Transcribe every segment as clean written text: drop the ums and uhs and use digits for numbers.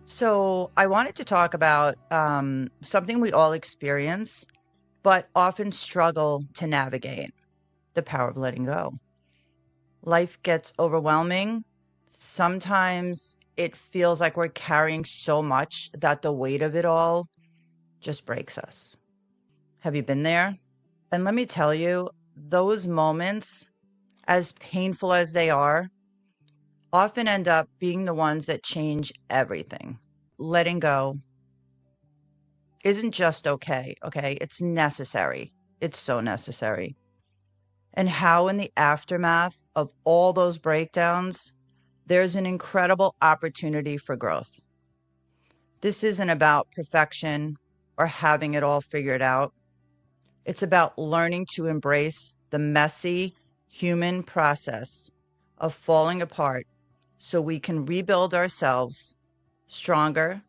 So, I wanted to talk about something we all experience, but often struggle to navigate: the power of letting go. Life gets overwhelming. Sometimes it feels like we're carrying so much that the weight of it all just breaks us. Have you been there? And let me tell you, those moments, as painful as they are, often end up being the ones that change everything. Letting go isn't just okay? It's necessary. It's so necessary. And how, in the aftermath of all those breakdowns, there's an incredible opportunity for growth. This isn't about perfection or having it all figured out. It's about learning to embrace the messy human process of falling apart so we can rebuild ourselves stronger,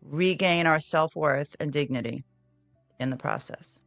regain our self-worth and dignity in the process.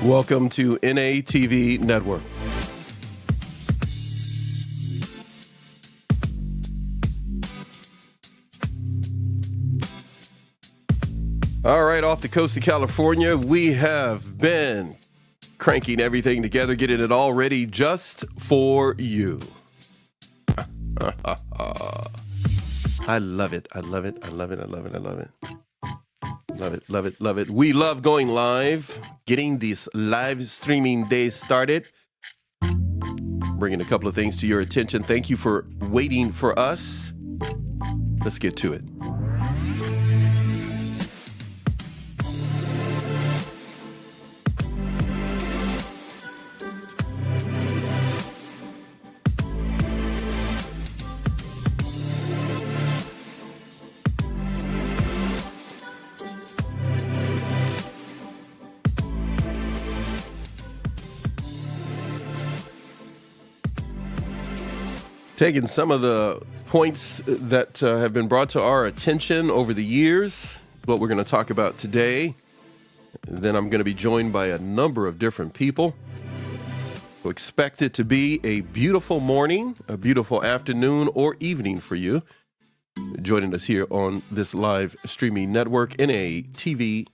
Welcome to NATV Network. All right, off the coast of California, we have been cranking everything together, getting it all ready just for you. I love it. I love it. I love it. I love it. I love it. Love it, love it, love it. We love going live, getting these live streaming days started, bringing a couple of things to your attention. Thank you for waiting for us. Let's get to it. Taking some of the points that have been brought to our attention over the years, what we're going to talk about today. Then I'm going to be joined by a number of different people. So expect it to be a beautiful morning, a beautiful afternoon or evening for you. Joining us here on this live streaming network, NATV.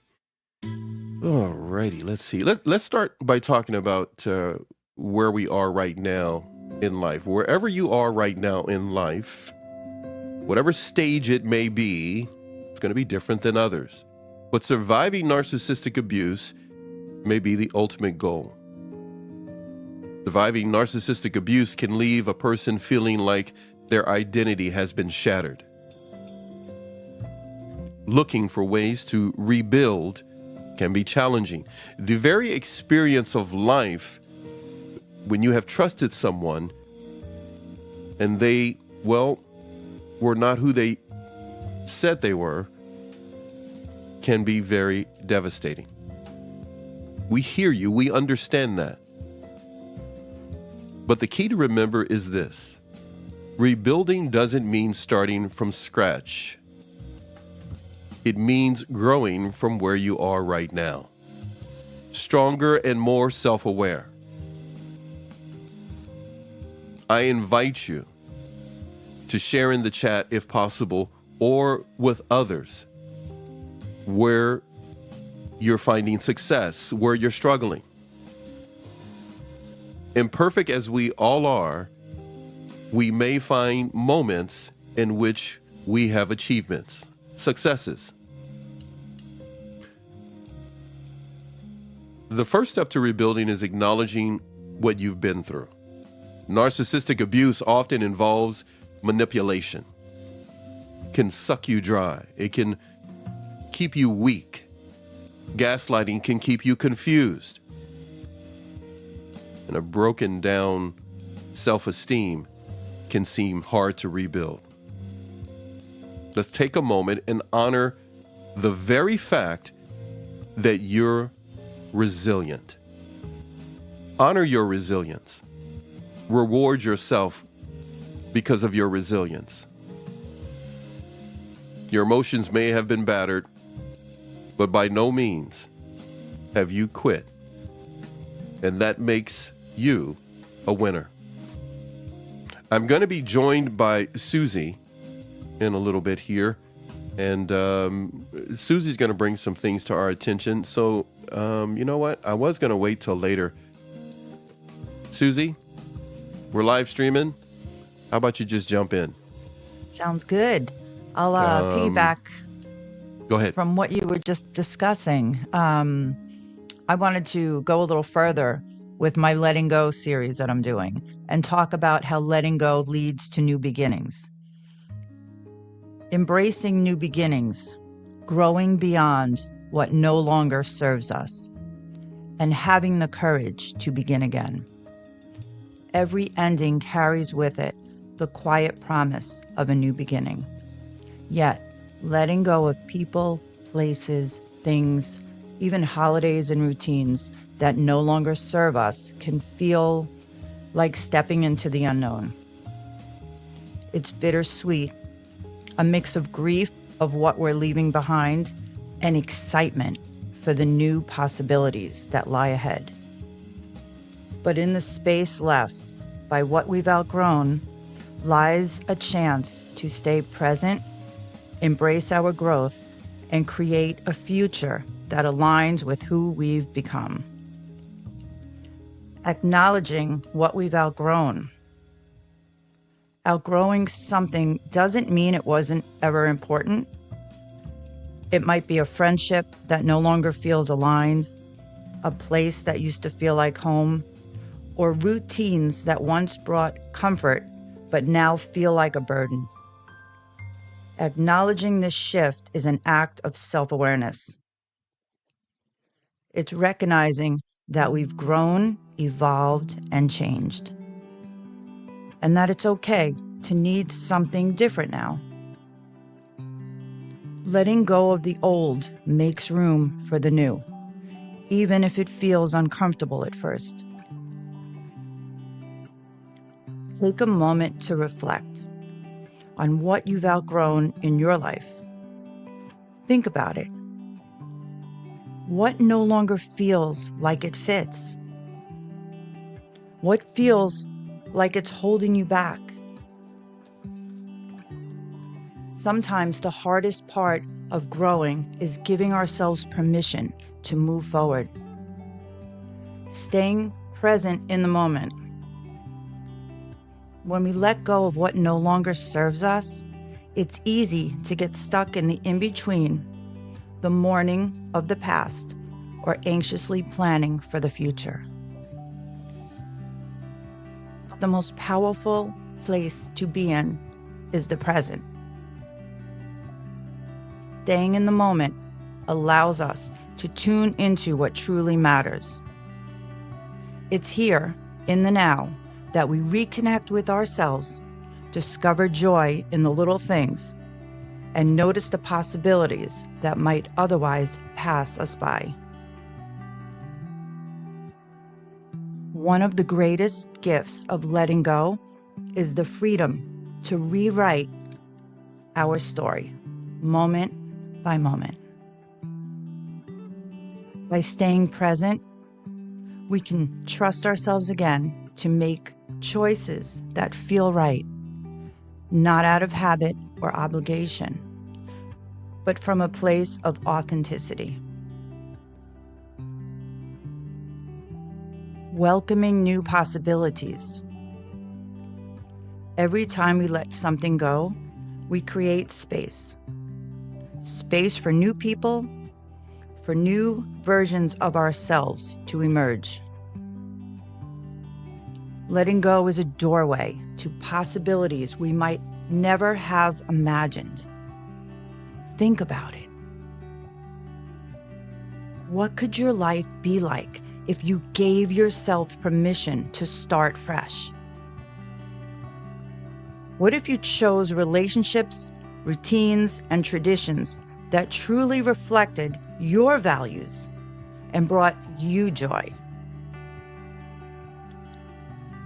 All righty, let's see. Let's start by talking about where we are right now in life. Wherever you are right now in life, whatever stage it may be, it's going to be different than others. But surviving narcissistic abuse may be the ultimate goal. Surviving narcissistic abuse can leave a person feeling like their identity has been shattered. Looking for ways to rebuild can be challenging. The very experience of life, when you have trusted someone and they, were not who they said they were, can be very devastating. We hear you, we understand that. But the key to remember is this: rebuilding doesn't mean starting from scratch. It means growing from where you are right now, stronger and more self-aware. I invite you to share in the chat, if possible, or with others where you're finding success, where you're struggling. Imperfect as we all are, we may find moments in which we have achievements, successes. The first step to rebuilding is acknowledging what you've been through. Narcissistic abuse often involves manipulation. It can suck you dry. It can keep you weak. Gaslighting can keep you confused. And a broken down self-esteem can seem hard to rebuild. Let's take a moment and honor the very fact that you're resilient. Honor your resilience. Reward yourself because of your resilience. Your emotions may have been battered, but by no means have you quit. And that makes you a winner. I'm going to be joined by Susie in a little bit here. And Susie's going to bring some things to our attention. So, you know what? I was going to wait till later. Susie, we're live streaming. How about you just jump in? Sounds good. I'll piggyback. Go ahead. From what you were just discussing. I wanted to go a little further with my Letting Go series that I'm doing and talk about how letting go leads to new beginnings. Embracing new beginnings, growing beyond what no longer serves us, and having the courage to begin again. Every ending carries with it the quiet promise of a new beginning. Yet, letting go of people, places, things, even holidays and routines that no longer serve us can feel like stepping into the unknown. It's bittersweet, a mix of grief of what we're leaving behind and excitement for the new possibilities that lie ahead. But in the space left by what we've outgrown lies a chance to stay present, embrace our growth, and create a future that aligns with who we've become. Acknowledging what we've outgrown. Outgrowing something doesn't mean it wasn't ever important. It might be a friendship that no longer feels aligned, a place that used to feel like home, or routines that once brought comfort but now feel like a burden. Acknowledging this shift is an act of self-awareness. It's recognizing that we've grown, evolved, and changed. And that it's okay to need something different now. Letting go of the old makes room for the new, even if it feels uncomfortable at first. Take a moment to reflect on what you've outgrown in your life. Think about it. What no longer feels like it fits? What feels like it's holding you back? Sometimes the hardest part of growing is giving ourselves permission to move forward. Staying present in the moment. When we let go of what no longer serves us, it's easy to get stuck in the in-between, the mourning of the past, or anxiously planning for the future. The most powerful place to be in is the present. Staying in the moment allows us to tune into what truly matters. It's here, in the now, that we reconnect with ourselves, discover joy in the little things, and notice the possibilities that might otherwise pass us by. One of the greatest gifts of letting go is the freedom to rewrite our story, moment by moment. By staying present, we can trust ourselves again to make choices that feel right, not out of habit or obligation, but from a place of authenticity. Welcoming new possibilities. Every time we let something go, we create space. Space for new people, for new versions of ourselves to emerge. Letting go is a doorway to possibilities we might never have imagined. Think about it. What could your life be like if you gave yourself permission to start fresh? What if you chose relationships, routines, and traditions that truly reflected your values and brought you joy?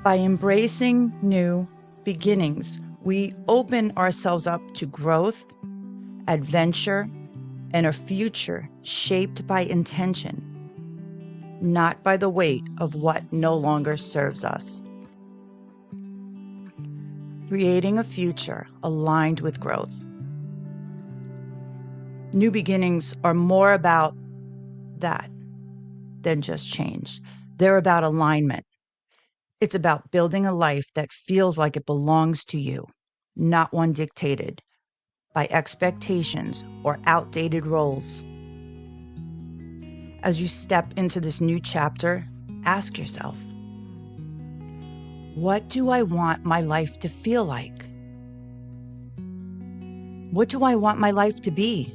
By embracing new beginnings, we open ourselves up to growth, adventure, and a future shaped by intention, not by the weight of what no longer serves us. Creating a future aligned with growth. New beginnings are more about that than just change. They're about alignment. It's about building a life that feels like it belongs to you, not one dictated by expectations or outdated roles. As you step into this new chapter, ask yourself, what do I want my life to feel like? What do I want my life to be?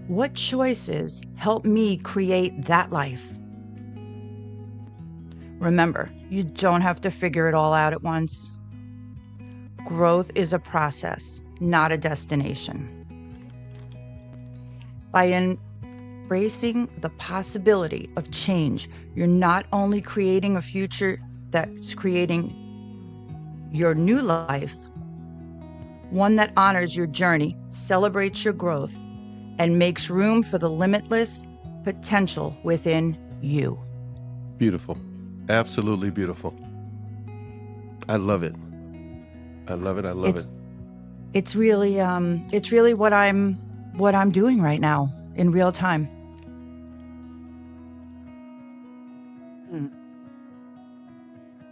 What choices help me create that life? Remember, you don't have to figure it all out at once. Growth is a process, not a destination. By embracing the possibility of change, you're not only creating a future that's creating your new life, one that honors your journey, celebrates your growth, and makes room for the limitless potential within you. Beautiful. Absolutely beautiful. I love it. I love it. I love it. It's really what I'm doing right now in real time.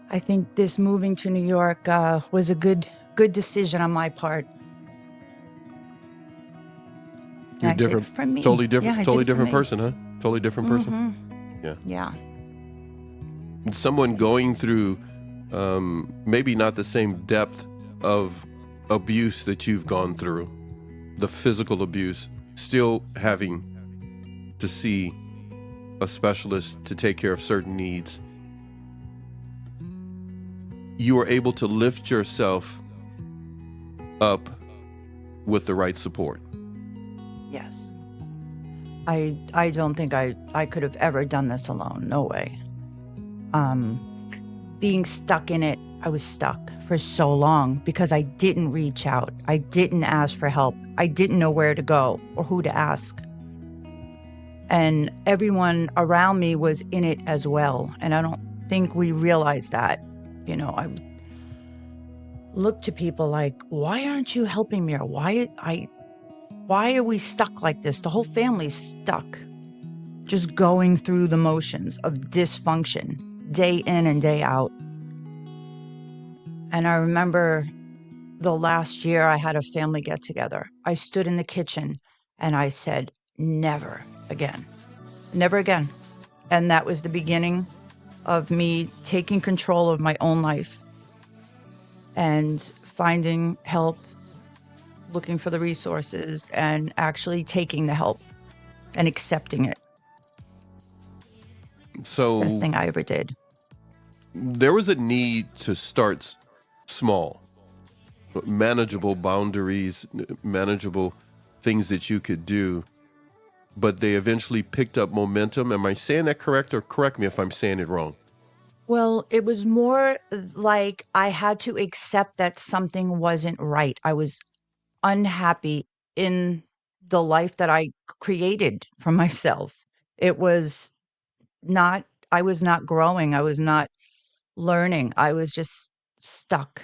I think this moving to New York was a good decision on my part. You're different for me. Totally different. Yeah, Totally different person, huh? Totally different person. Mm-hmm. Yeah. Someone going through maybe not the same depth of abuse that you've gone through, the physical abuse, still having to see a specialist to take care of certain needs. You are able to lift yourself up with the right support. Yes. I don't think I could have ever done this alone. No way. Being stuck in it, I was stuck for so long because I didn't reach out. I didn't ask for help. I didn't know where to go or who to ask. And everyone around me was in it as well. And I don't think we realized that. You know, I looked to people like, why aren't you helping me? Or why are we stuck like this? The whole family's stuck, just going through the motions of dysfunction, day in and day out. And I remember the last year I had a family get together. I stood in the kitchen and I said, never again, never again. And that was the beginning of me taking control of my own life and finding help, looking for the resources, and actually taking the help and accepting it. So Best thing I ever did. There was a need to start small, manageable boundaries, manageable things that you could do, but they eventually picked up momentum. Am I saying that correct, or correct me if I'm saying it wrong? Well, it was more like I had to accept that something wasn't right. I was unhappy in the life that I created for myself. It was not, I was not growing. I was not learning. I was just stuck.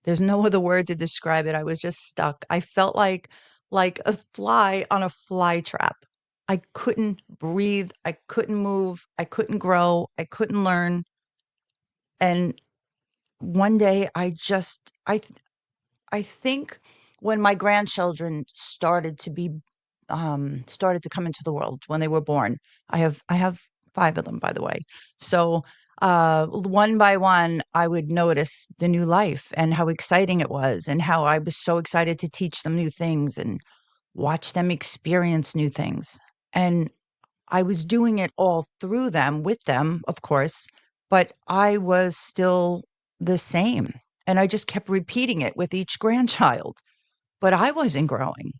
There's no other word to describe it. I was just stuck. I felt like like a fly on a fly trap. I couldn't breathe. I couldn't move. I couldn't grow. I couldn't learn. And one day I think when my grandchildren started to come into the world when they were born. I have 5 of them, by the way. So, one by one, I would notice the new life and how exciting it was and how I was so excited to teach them new things and watch them experience new things. And I was doing it all through them, with them, of course, but I was still the same. And I just kept repeating it with each grandchild, but I wasn't growing.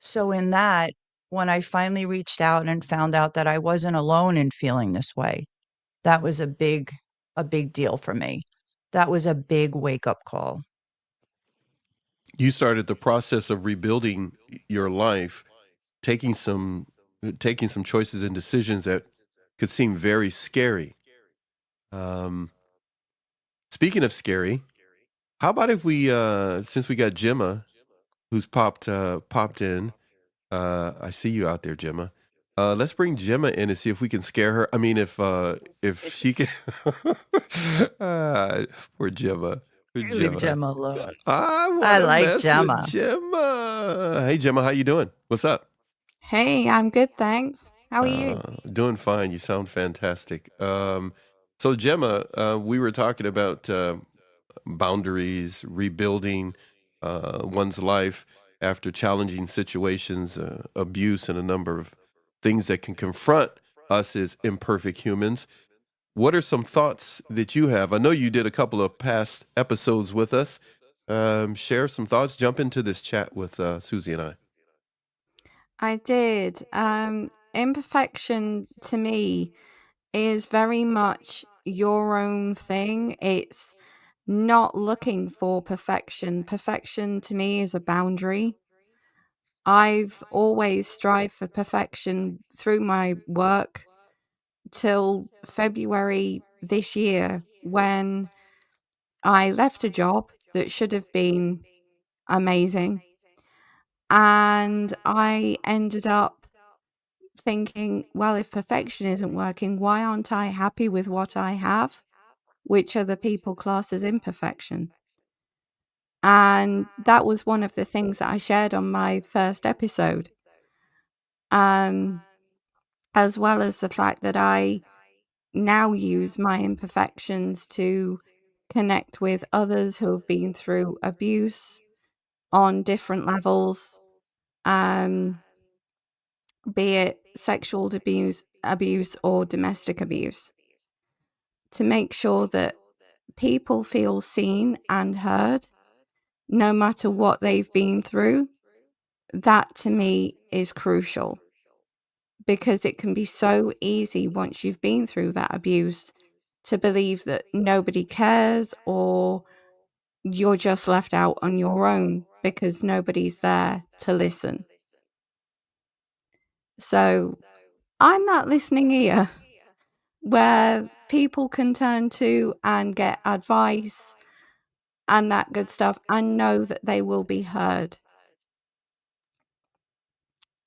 So, in that, when I finally reached out and found out that I wasn't alone in feeling this way, that was a big deal for me. That was a big wake up call. You started the process of rebuilding your life, taking some taking some choices and decisions that could seem very scary. Um, Speaking of scary, how about if we since we got Gemma who's popped in. I see you out there, Gemma. Let's bring Gemma in and see if we can scare her. I mean, if she can. uh, poor Gemma. Poor You leave Gemma. Gemma alone. I I want to like mess with Gemma. Gemma. Hey, Gemma, how you doing? What's up? Hey, I'm good, thanks. How are you? Doing fine. You sound fantastic. So Gemma, we were talking about boundaries, rebuilding one's life after challenging situations, abuse, and a number of things that can confront us as imperfect humans. What are some thoughts that you have? I know you did a couple of past episodes with us. Share some thoughts. Jump into this chat with Susie and I. I did. Imperfection to me is very much your own thing. It's not looking for perfection. Perfection to me is a boundary. I've always strived for perfection through my work till February this year when I left a job that should have been amazing. And I ended up thinking, well, if perfection isn't working, why aren't I happy with what I have? Which other people class as imperfection. And that was one of the things that I shared on my first episode. As well as the fact that I now use my imperfections to connect with others who have been through abuse on different levels, be it sexual abuse or domestic abuse, to make sure that people feel seen and heard no matter what they've been through. That to me is crucial, because it can be so easy once you've been through that abuse to believe that nobody cares or you're just left out on your own because nobody's there to listen. So I'm that listening ear where people can turn to and get advice and that good stuff and know that they will be heard.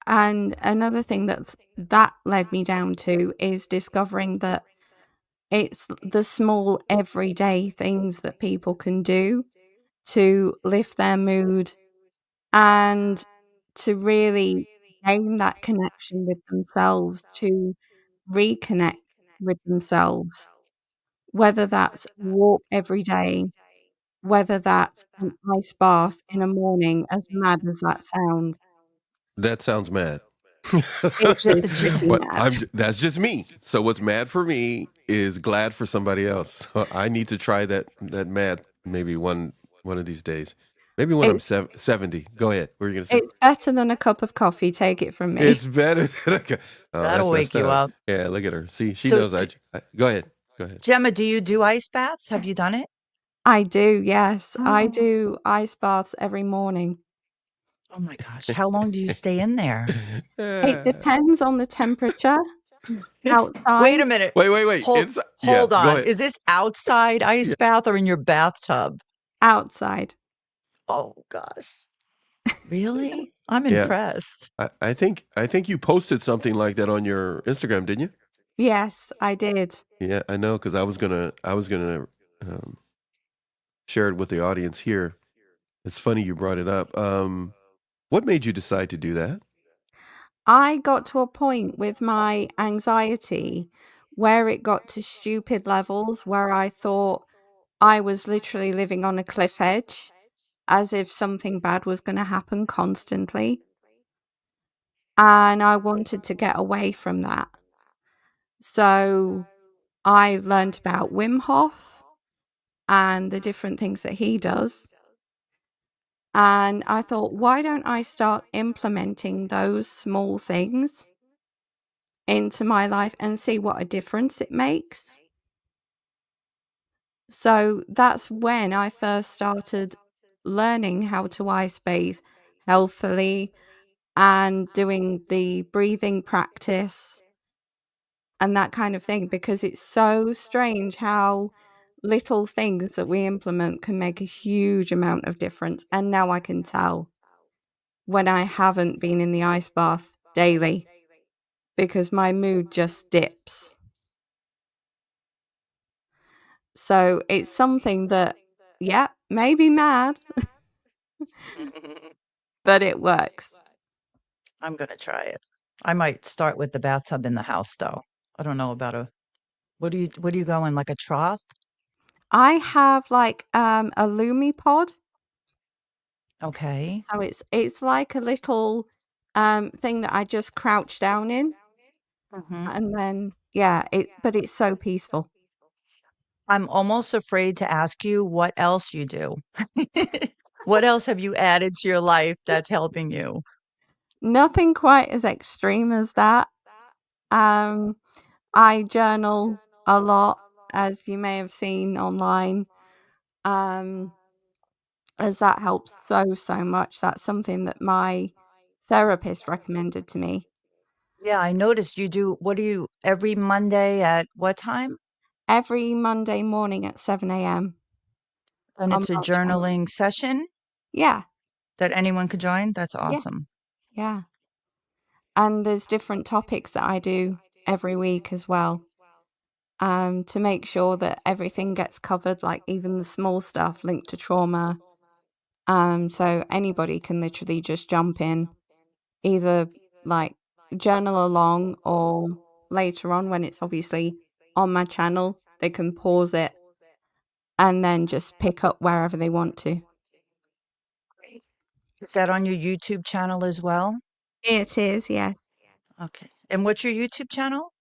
And another thing that led me down to is discovering that it's the small everyday things that people can do to lift their mood and to really gain that connection with themselves, to reconnect with themselves, whether that's a walk every day, whether that's an ice bath in a morning, as mad as that sounds. That sounds mad. It J- is J- pretty But mad. that's just me. So what's mad for me is glad for somebody else. So I need to try that mad maybe one of these days. Maybe when I'm It's 70. Go ahead. What are you gonna say? it's better than a cup of coffee, take it from me. It's better than oh, That'll that's wake messed you up. up. Yeah, look at her. See, she So, knows Go ahead. Go ahead. Gemma, do you do ice baths? Have you done it? I do, yes. I Oh, do ice baths every morning. oh my gosh. How long do you stay in there? It Uh, depends on the temperature Wait a outside. minute. wait. Hold It's yeah, hold go on. ahead. Is this outside ice Yeah. bath or in your bathtub? Outside. Oh gosh. Really? I'm Yeah, impressed. I think you posted something like that on your Instagram, didn't you? Yes, I did. Yeah, I know because I was gonna um, share it with the audience here. It's funny you brought it up. What made you decide to do that? I got to a point with my anxiety where it got to stupid levels where I thought I was literally living on a cliff edge, as if something bad was going to happen constantly. And I wanted to get away from that. So I learned about Wim Hof and the different things that he does. And I thought, why don't I start implementing those small things into my life and see what a difference it makes? So that's when I first started learning how to ice bathe healthily and doing the breathing practice and that kind of thing, because it's so strange how little things that we implement can make a huge amount of difference. And now I can tell when I haven't been in the ice bath daily because my mood just dips. So it's something that, yeah, may be mad, but it works. I'm gonna try it. I might start with the bathtub in the house, though. I don't know about a what do you go in, like a trough? I have like a Lumi pod. Okay. So it's like a little thing that I just crouch down in Mhm. and then yeah, but it's so peaceful. I'm almost afraid to ask you what else you do. What else have you added to your life that's helping you? Nothing quite as extreme as that. Um I journal a lot, as you may have seen online. Um as that helps so much. That's something that my therapist recommended to me. Yeah, I noticed you do what do you every Monday at what time? Every Monday morning at 7 a.m. And on it's a my channel. journaling session Yeah, that anyone could join? That's yeah, awesome. yeah. And there's different topics that I do every week as well, to make sure that everything gets covered, like even the small stuff linked to trauma. So anybody can literally just jump in, either like journal along or later on when it's obviously on my channel, they can pause it and then just pick up wherever they want to. Great. Is that on your YouTube channel as well? It is, yes. Okay. And what's your YouTube channel?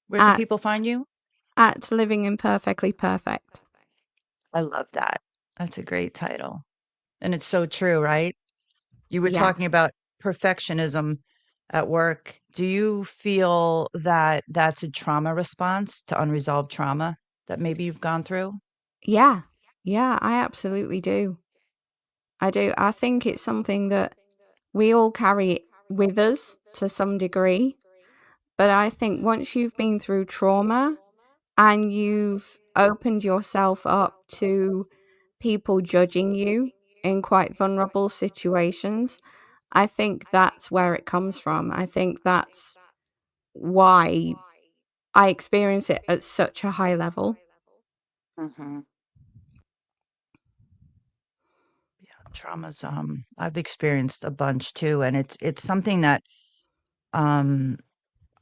Where can At people find you? Living Imperfectly Perfect. I love that. That's a great title. And it's so true, right? You were Yeah. talking about perfectionism at work. Do you feel that that's a trauma response to unresolved trauma that maybe you've gone through? Yeah. Yeah, I absolutely do. I do. I think it's something that we all carry with us to some degree. But I think once you've been through trauma and you've opened yourself up to people judging you in quite vulnerable situations, I think that's where it comes from. I think that's why I experience it at such a high level. Hmm. Yeah, trauma's I've experienced a bunch too, and it's something that um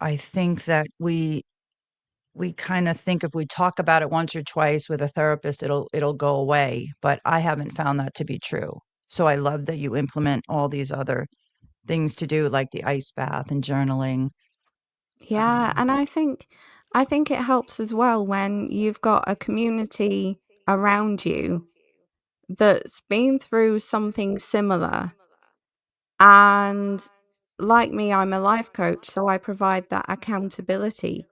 I think that we kind of think if we talk about it once or twice with a therapist, it'll go away, but I haven't found that to be true. So I love that you implement all these other things to do, like the ice bath and journaling. Yeah, Um, and I think it helps as well when you've got a community around you that's been through something similar. And like me, I'm a life coach, so I provide that accountability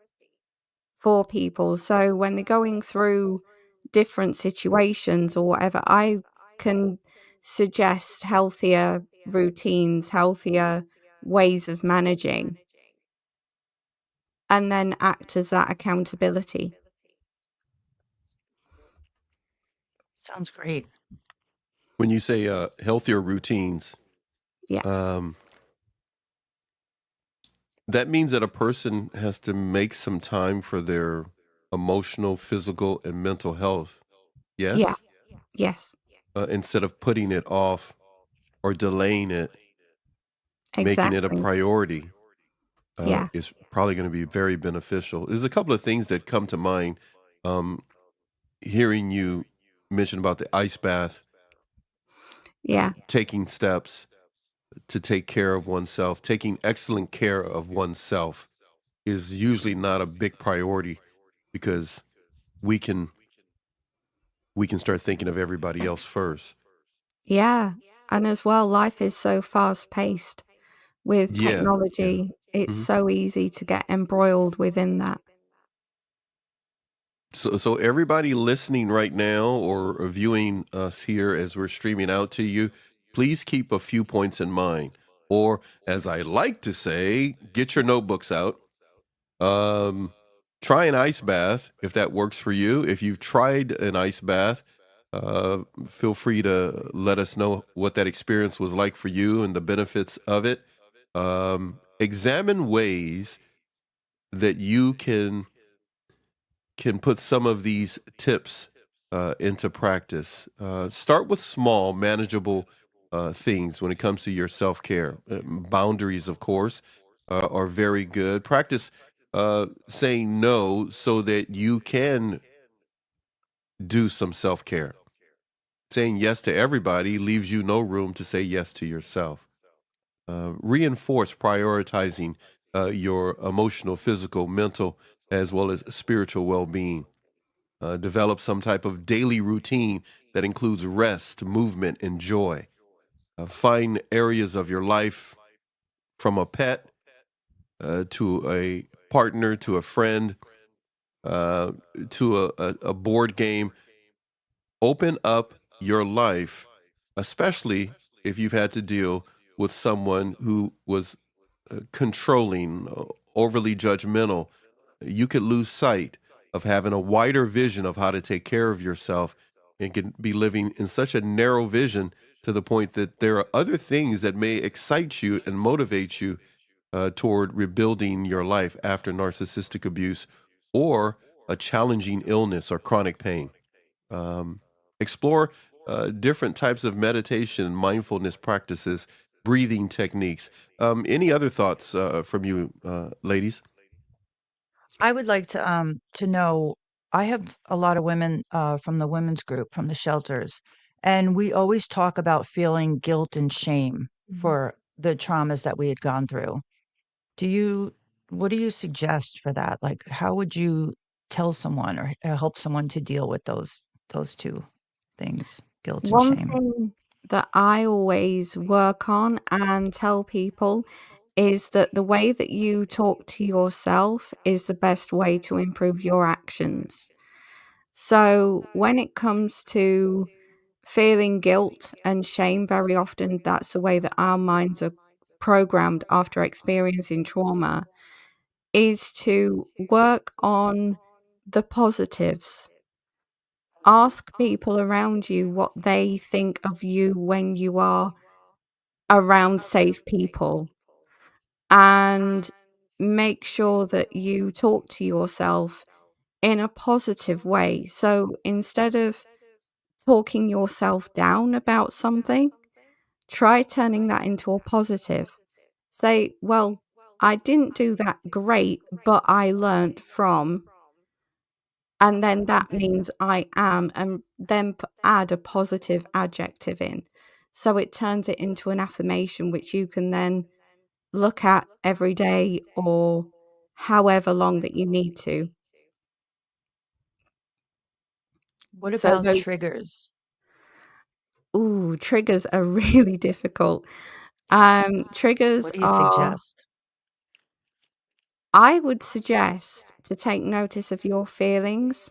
for people. So when they're going through different situations or whatever, I can suggest healthier routines, healthier ways of managing, and then act as that accountability. Sounds great. When you say healthier routines, Yeah. Um, that means that a person has to make some time for their emotional, physical, and mental health. Yeah. Yes? Yes. Instead of putting it off or delaying it, making it a Exactly. priority Yeah. is probably going to be very beneficial. There's a couple of things that come to mind. Um, Hearing you mention about the ice bath, Yeah. taking steps to take care of oneself, taking excellent care of oneself is usually not a big priority because we can we can start thinking of everybody else first. Yeah. And as well, life is so fast paced with Yeah, yeah. technology. It's Mhm. so easy to get embroiled within that. So everybody listening right now or viewing us here as we're streaming out to you, please keep a few points in mind. Or as I like to say, get your notebooks out. Um, Try an ice bath if that works for you. If you've tried an ice bath, feel free to let us know what that experience was like for you and the benefits of it. Examine ways that you can put some of these tips into practice. Start with small, manageable things when it comes to your self care. Boundaries, of course, are very good. Practice saying no so that you can do some self care. Saying yes to everybody leaves you no room to say yes to yourself. Reinforce prioritizing your emotional, physical, mental, as well as spiritual well being. Develop some type of daily routine that includes rest, movement, and joy. Find areas of your life from a pet to a partner to a friend uh, to a board game. Open up your life, especially if you've had to deal with someone who was controlling, overly judgmental. You could lose sight of having a wider vision of how to take care of yourself and can be living in such a narrow vision to the point that there are other things that may excite you and motivate you toward rebuilding your life after narcissistic abuse or a challenging illness or chronic pain. Um, Explore different types of meditation, mindfulness practices, breathing techniques. Any other thoughts from you, ladies? I would like to know. I have a lot of women from the women's group from the shelters, and we always talk about feeling guilt and shame Mhm. for the traumas that we had gone through. Do you what do you suggest for that? Like, how would you tell someone or help someone to deal with those two things, guilt and One shame? thing that I always work on and tell people is that the way that you talk to yourself is the best way to improve your actions. So when it comes to feeling guilt and shame, very often that's the way that our minds are programmed after experiencing trauma, is to work on the positives. Ask people around you what they think of you when you are around safe people, and make sure that you talk to yourself in a positive way. So instead of talking yourself down about something, try turning that into a positive. Say, well, I didn't do that great, but I learned from, and then that means I am, and then add a positive adjective in. So it turns it into an affirmation, which you can then look at every day or however long that you need to. What So about those triggers? triggers are really difficult. Triggers What do you are, suggest? I would suggest to take notice of your feelings,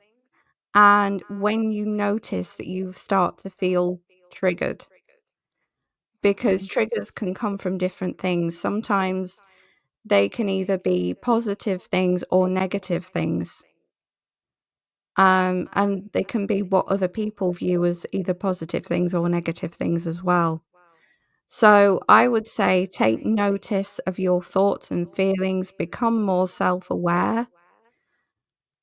and when you notice that you start to feel triggered, because Okay. triggers can come from different things. Sometimes they can either be positive things or negative things. And they can be what other people view as either positive things or negative things as well. So I would say take notice of your thoughts and feelings, become more self aware,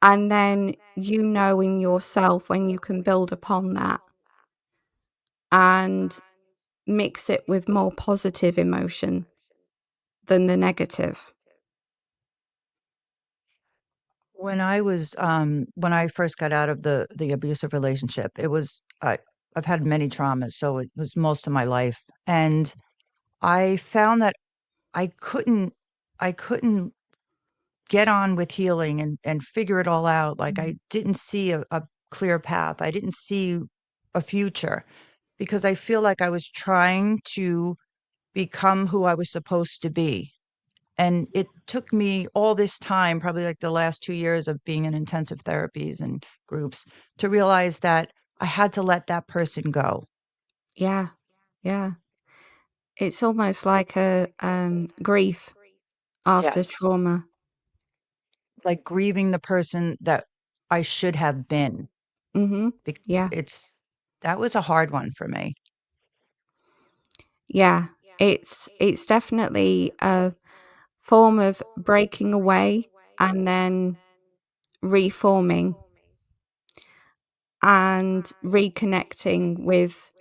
and then you know in yourself when you can build upon that and mix it with more positive emotion than the negative. When I first got out of the abusive relationship, I've had many traumas, so it was most of my life, and I found that I couldn't I couldn't get on with healing and figure it all out. Like, I didn't see a clear path. I didn't see a future because I feel like I was trying to become who I was supposed to be. And it took me all this time, probably like the last 2 years of being in intensive therapies and groups, to realize that I had to let that person go. Yeah, yeah. It's almost like a grief after Yes. trauma. Like grieving the person that I should have been. Mhm. Bec Yeah. it's That was a hard one for me. Yeah. It's definitely a form of breaking away and then reforming and reconnecting with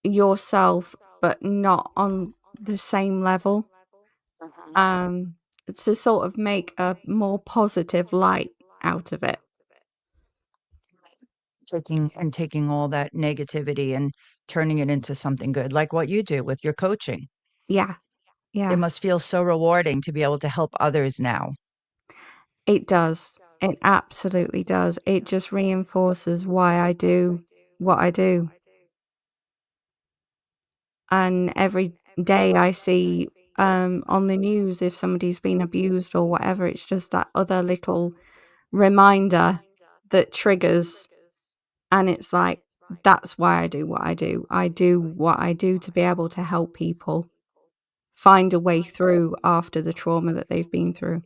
yourself, but not on the same level. Mhm. Um, to sort of make a more positive light out of it. Taking all that negativity and turning it into something good, like what you do with your coaching. Yeah. It Yeah. must feel so rewarding to be able to help others now. It does. It absolutely does. It just reinforces why I do what I do. And every day I see on the news if somebody's been abused or whatever, it's just that other little reminder that triggers. And it's like, that's why I do what I do. I do what I do to be able to help people find a way through after the trauma that they've been through.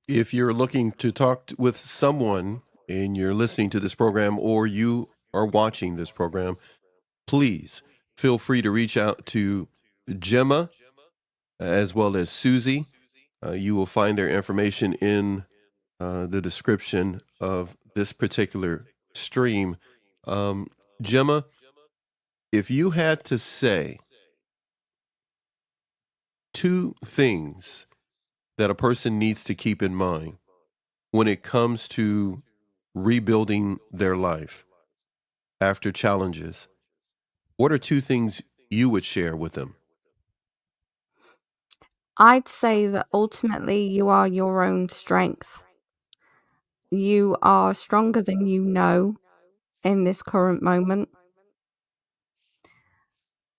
If you're looking to with someone and you're listening to this program or you are watching this program, please feel free to reach out to Gemma as well as Susie. You will find their information in the description of this particular stream. Um, Gemma, if you had to say two things that a person needs to keep in mind when it comes to rebuilding their life after challenges, what are two things you would share with them? I'd say that ultimately you are your own strength. You are stronger than you know in this current moment.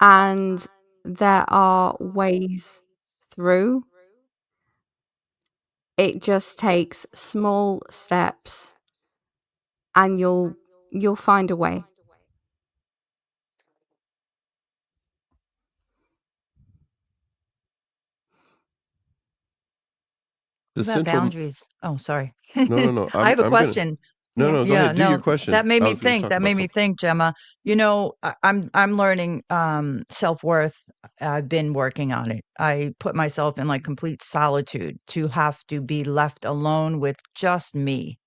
And there are ways through. It just takes small steps and you'll find a way. What The about central boundaries? Oh, sorry. No, no, no. I have a I'm gonna question. no, no. Go Yeah, ahead. Do your no, question. I was going to talk that about made me something. think, Gemma. I'm learning self-worth. I've been working on it. I put myself in like complete solitude to have to be left alone with just me.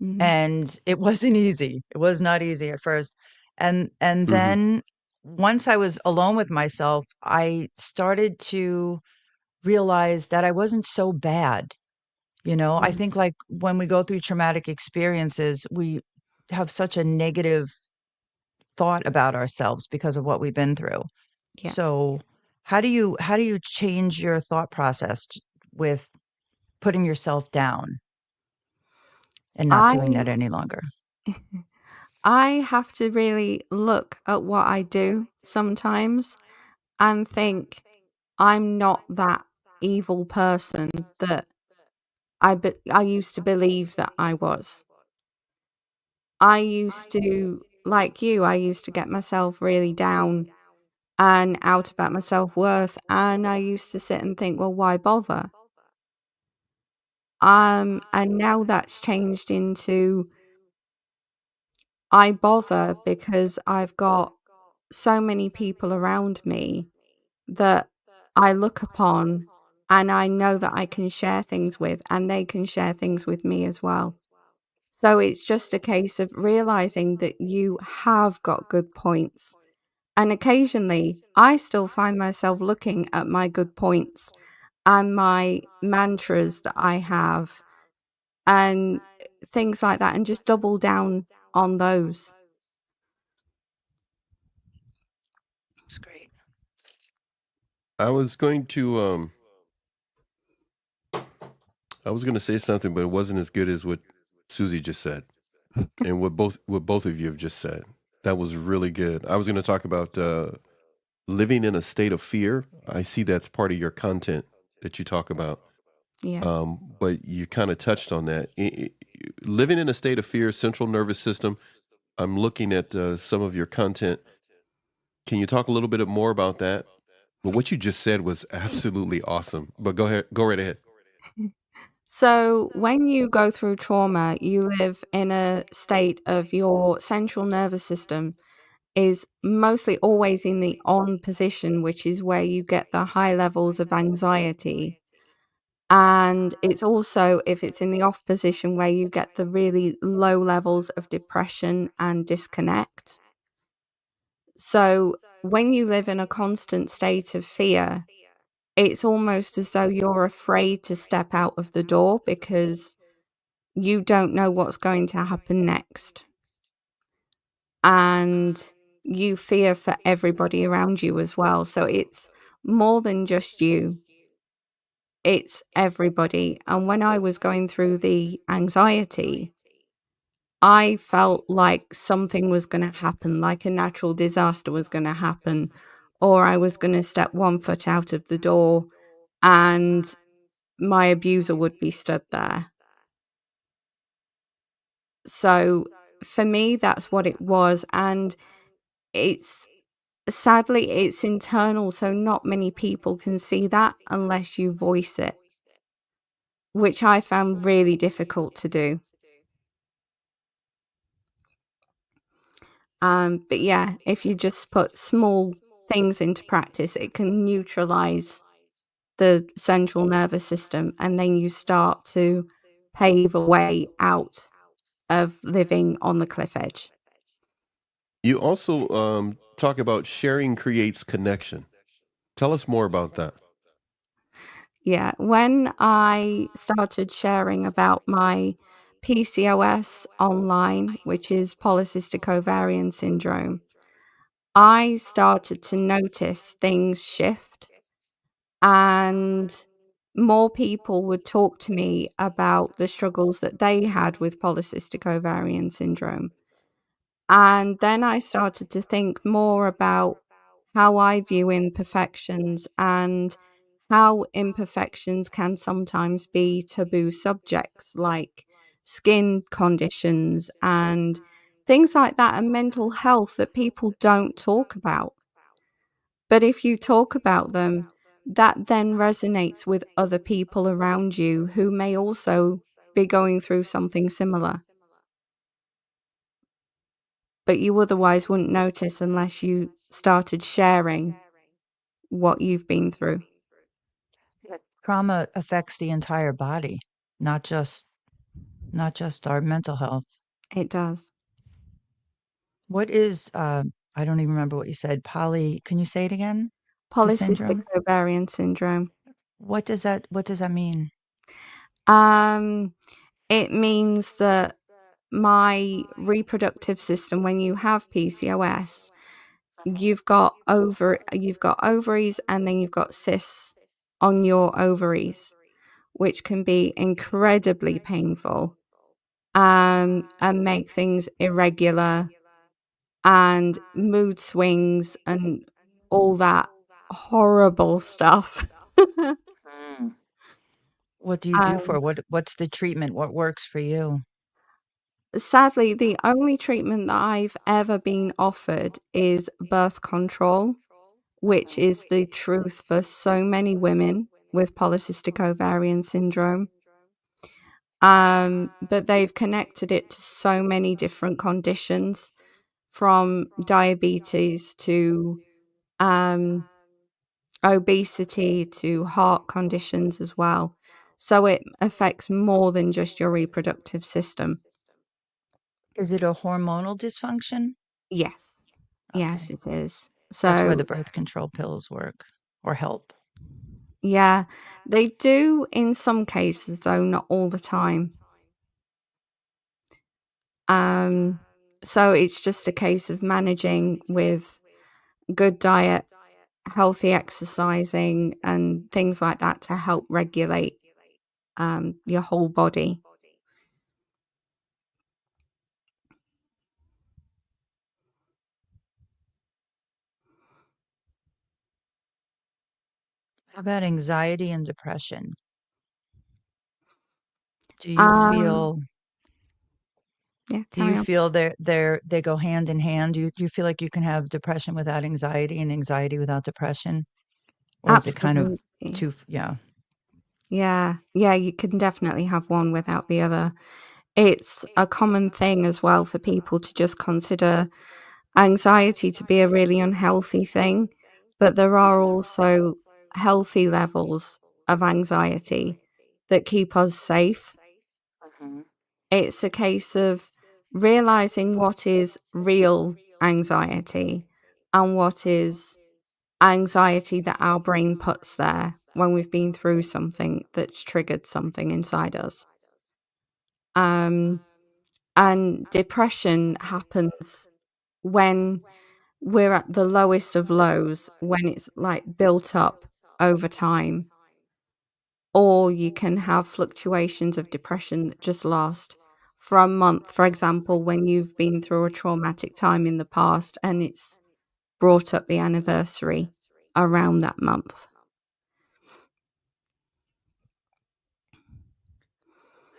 Mhm. And it wasn't easy. It was not easy at first. And Hmm. then once I was alone with myself, I started to realize that I wasn't so bad. I Yeah. think, like, when we go through traumatic experiences, we have such a negative thought about ourselves because of what we've been through. Yeah. So, how do you change your thought process with putting yourself down and not I doing that any longer? I have to really look at what I do sometimes and think I'm not that evil person that I used to believe that I was. I used to, like you, I used to get myself really down and out about my self-worth, and I used to sit and think, "Well, why bother?" And now that's changed into I bother because I've got so many people around me that I look upon and I know that I can share things with, and they can share things with me as well. So it's just a case of realizing that you have got good points. And occasionally, I still find myself looking at my good points and my mantras that I have and things like that, and just double down on those. It's great. I was going to say something, but it wasn't as good as what Susie just said, and what both of you have just said. That was really good. I was going to talk about living in a state of fear. I see that's part of your content that you talk about. Yeah. But you kind of touched on that. Living in a state of fear, central nervous system. I'm looking at some of your content. Can you talk a little bit more about that? But what you just said was absolutely awesome. But go ahead, go right ahead. So, when you go through trauma, you live in a state of your central nervous system is mostly always in the on position, which is where you get the high levels of anxiety. And it's also, if it's in the off position, where you get the really low levels of depression and disconnect. So, when you live in a constant state of fear, it's almost as though you're afraid to step out of the door because you don't know what's going to happen next. And you fear for everybody around you as well. So it's more than just you, it's everybody. And when I was going through the anxiety, I felt like something was going to happen, like a natural disaster was going to happen, or I was going to step one foot out of the door and my abuser would be stood there. So for me, that's what it was. And it's sadly, it's internal. So not many people can see that unless you voice it, which I found really difficult to do. But yeah, if you just put small things into practice, it can neutralize the central nervous system, and then you start to pave a way out of living on the cliff edge. You also talk about sharing creates connection. Tell us more about that. Yeah, when I started sharing about my PCOS online, which is polycystic ovarian syndrome, I started to notice things shift, and more people would talk to me about the struggles that they had with polycystic ovarian syndrome. And then I started to think more about how I view imperfections and how imperfections can sometimes be taboo subjects like skin conditions and things like that, and mental health that people don't talk about. But if you talk about them, that then resonates with other people around you who may also be going through something similar. But you otherwise wouldn't notice unless you started sharing what you've been through. Trauma affects the entire body, not just our mental health. It does. What is, I don't even remember what you said, can you say it again? The Polycystic syndrome? ovarian syndrome. What does that mean? Um, it means that my reproductive system, when you have PCOS, you've got ovaries, and then you've got cysts on your ovaries, which can be incredibly painful, and make things irregular and mood swings and all that horrible stuff. Mm. What do you do for what's the treatment? What works for you? Sadly, the only treatment that I've ever been offered is birth control, which is the truth for so many women with polycystic ovarian syndrome. But they've connected it to so many different conditions. from diabetes to obesity to heart conditions as well. So it affects more than just your reproductive system. Is it a hormonal dysfunction? Yes. Okay. Yes, it is. That's why the So, birth control pills work or help. yeah, they do in some cases, though not all the time. Um, so it's just a case of managing with good diet, healthy exercising, and things like that to help regulate your whole body. How about anxiety and depression? Do you Um, feel yeah, do carry you on. feel they go hand in hand? Do you feel like you can have depression without anxiety and anxiety without depression? Or is it kind of Absolutely. too yeah. Yeah, yeah, you can definitely have one without the other. It's a common thing as well for people to just consider anxiety to be a really unhealthy thing, but there are also healthy levels of anxiety that keep us safe. Mhm. It's a case of realizing what is real anxiety and what is anxiety that our brain puts there when we've been through something that's triggered something inside us. Um, and depression happens when we're at the lowest of lows, when it's like built up over time, or you can have fluctuations of depression that just last for a month, for example, when you've been through a traumatic time in the past and it's brought up the anniversary around that month.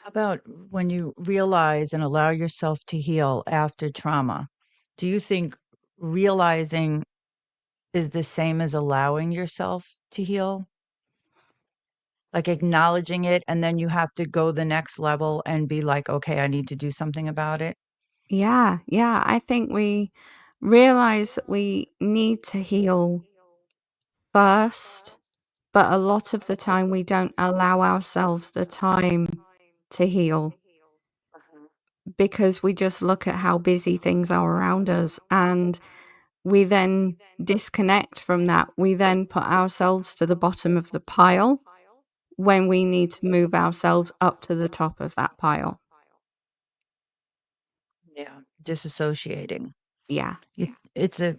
How about when you realize and allow yourself to heal after trauma? Do you think realizing is the same as allowing yourself to heal? Like acknowledging it, and then you have to go the next level and be like, "Okay, I need to do something about it." Yeah, yeah. I think we realize that we need to heal first, but a lot of the time we don't allow ourselves the time to heal because we just look at how busy things are around us and we then disconnect from that. We then put ourselves to the bottom of the pile when we need to move ourselves up to the top of that pile. Yeah. Disassociating. Yeah. It's a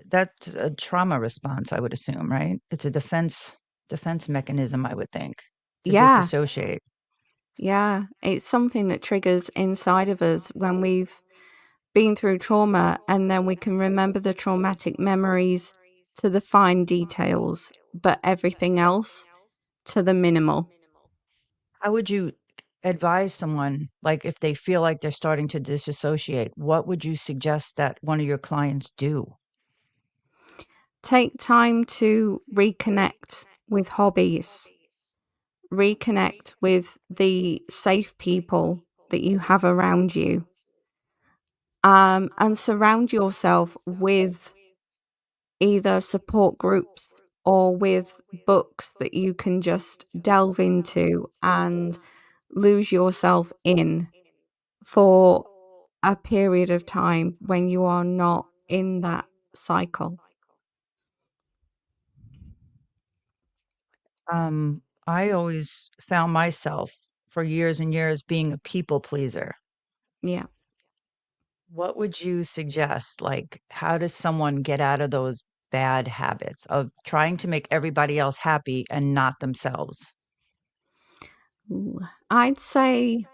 that's a trauma response, I would assume, right? It's a defense mechanism, I would think, to Yeah. disassociate. Yeah. It's something that triggers inside of us when we've been through trauma, and then we can remember the traumatic memories to the fine details, but everything else to the minimal. How would you advise someone, like, if they feel like they're starting to disassociate, what would you suggest that one of your clients do? Take time to reconnect with hobbies, reconnect with the safe people that you have around you, and surround yourself with either support groups or with books that you can just delve into and lose yourself in for a period of time when you are not in that cycle. I always found myself for years and years being a people pleaser. Yeah. What would you suggest? Like, how does someone get out of those bad habits of trying to make everybody else happy and not themselves? Ooh. I'd say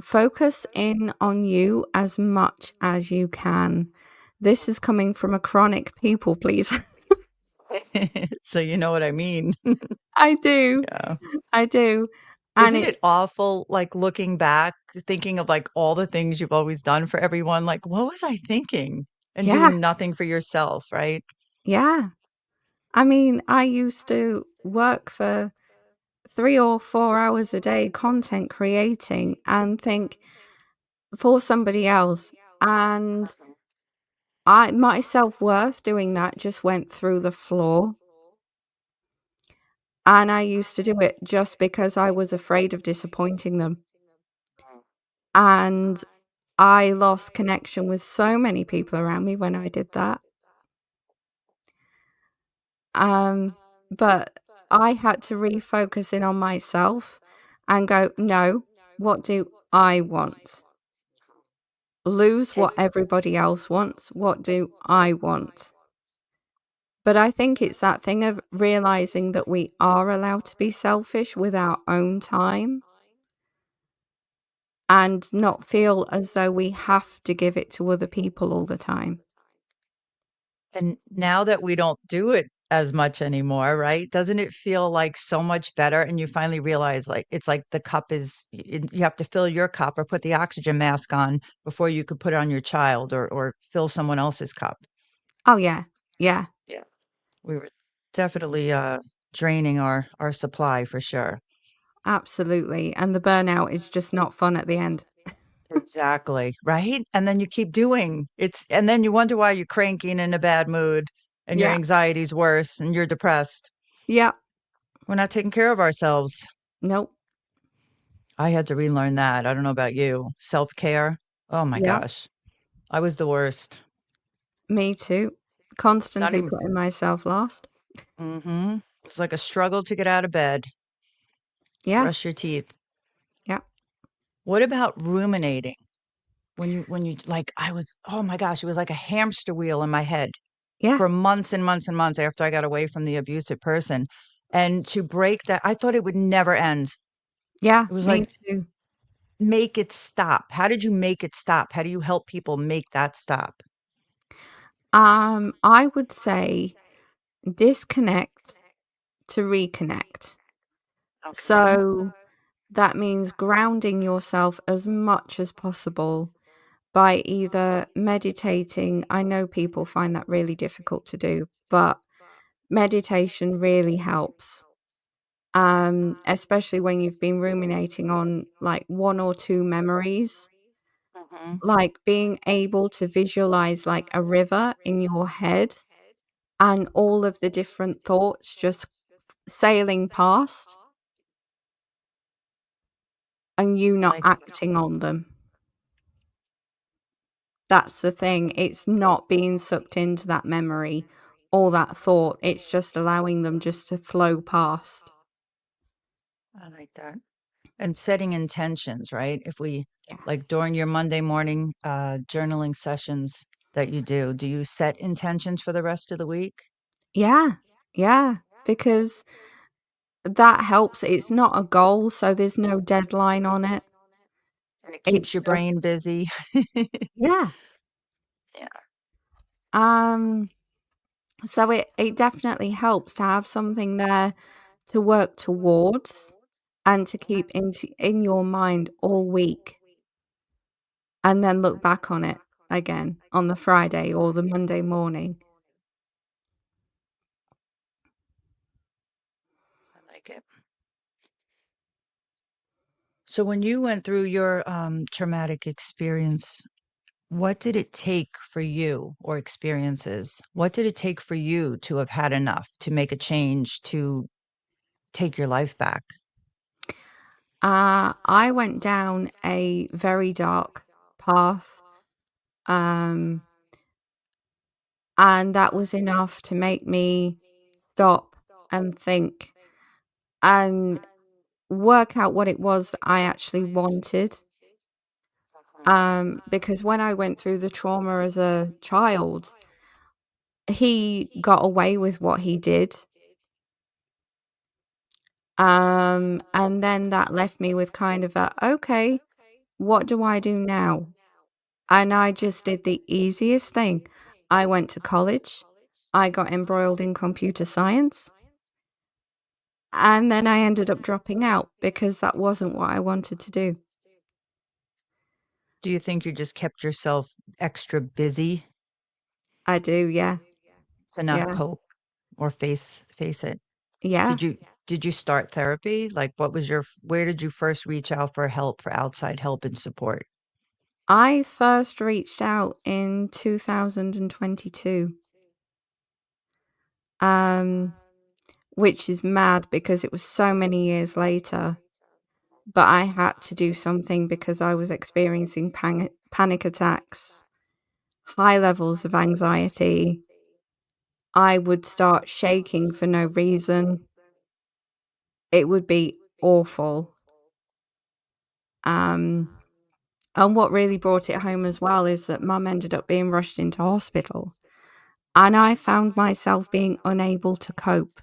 focus in on you as much as you can. This is coming from a chronic people pleaser. So you know what I mean? I do. Yeah. I do. And Isn't it it's awful, like, looking back, thinking of, like, all the things you've always done for everyone? Like, what was I thinking? And yeah, doing nothing for yourself, right? yeah. I mean, I used to work for 3 or 4 hours a day content creating and think for somebody else, And my self-worth doing that just went through the floor. And I used to do it just because I was afraid of disappointing them. And I lost connection with so many people around me when I did that. But I had to refocus in on myself and go, "No, what do I want? Lose Take what everybody else wants. What do I want?" But I think it's that thing of realizing that we are allowed to be selfish with our own time and not feel as though we have to give it to other people all the time. And now that we don't do it as much anymore, right? Doesn't it feel like so much better? And you finally realize, like, it's like the cup is, you have to fill your cup or put the oxygen mask on before you could put it on your child or fill someone else's cup. Oh, yeah. Yeah, Yeah. We were definitely draining our supply for sure. absolutely. And the burnout is just not fun at the end. Exactly. Right. And then you keep doing it's, and then you wonder why you're cranky and in a bad mood and your Yeah. anxiety's worse and you're depressed. Yeah. We're not taking care of ourselves. Nope. I had to relearn that. I don't know about you. Self-care. Oh my Yeah. gosh. I was the worst. Me too. Not Constantly even putting myself last. mhm. It's like a struggle to get out of bed, Yeah. brush your teeth. Yeah. What about ruminating? When you like I was oh my gosh, it was like a hamster wheel in my head Yeah. for months and months and months after I got away from the abusive person. And to break that, I thought it would never end. Yeah. It was Me like, too. make it stop. How did you make it stop? How do you help people make that stop? I would say disconnect to reconnect. Okay. So that means grounding yourself as much as possible by either meditating. I know people find that really difficult to do, but meditation really helps. Especially when you've been ruminating on like one or two memories, Mhm. like being able to visualize like a river in your head and all of the different thoughts just sailing past and you I not like it. acting on them. That's the thing. It's not being sucked into that memory or that thought. It's just allowing them just to flow past. I like that. And setting intentions, right? If we Yeah. like during your Monday morning journaling sessions that do you set intentions for the rest of the week? Yeah. Yeah. Because that helps. It's not a goal, so there's no deadline on it. And it keeps It's your just brain busy. yeah. Yeah, Um, so it definitely helps to have something there to work towards and to keep in your mind all week, and then look back on it again on the Friday or the Monday morning. I like it. So when you went through your traumatic experience, what did it take for you or experiences? What did it take for you to have had enough to make a change to take your life back? I went down a very dark path, um, and that was enough to make me stop and think and work out what it was that I actually wanted. Because when I went through the trauma as a child, he got away with what he did. And then that left me with kind of a, okay, what do I do now? And I just did the easiest thing. I went to college. I got embroiled in computer science. And then I ended up dropping out because that wasn't what I wanted to do. Do you think you just kept yourself extra busy I do, yeah. to not Yeah. cope or face it? Yeah. Did you start therapy? Like what was your where did you first reach out for help, for outside help and support? I first reached out in 2022, which is mad because it was so many years later. But I had to do something because I was experiencing panic attacks, high levels of anxiety. I would start shaking for no reason. It would be awful. And what really brought it home as well is that Mum ended up being rushed into hospital. And I found myself being unable to cope.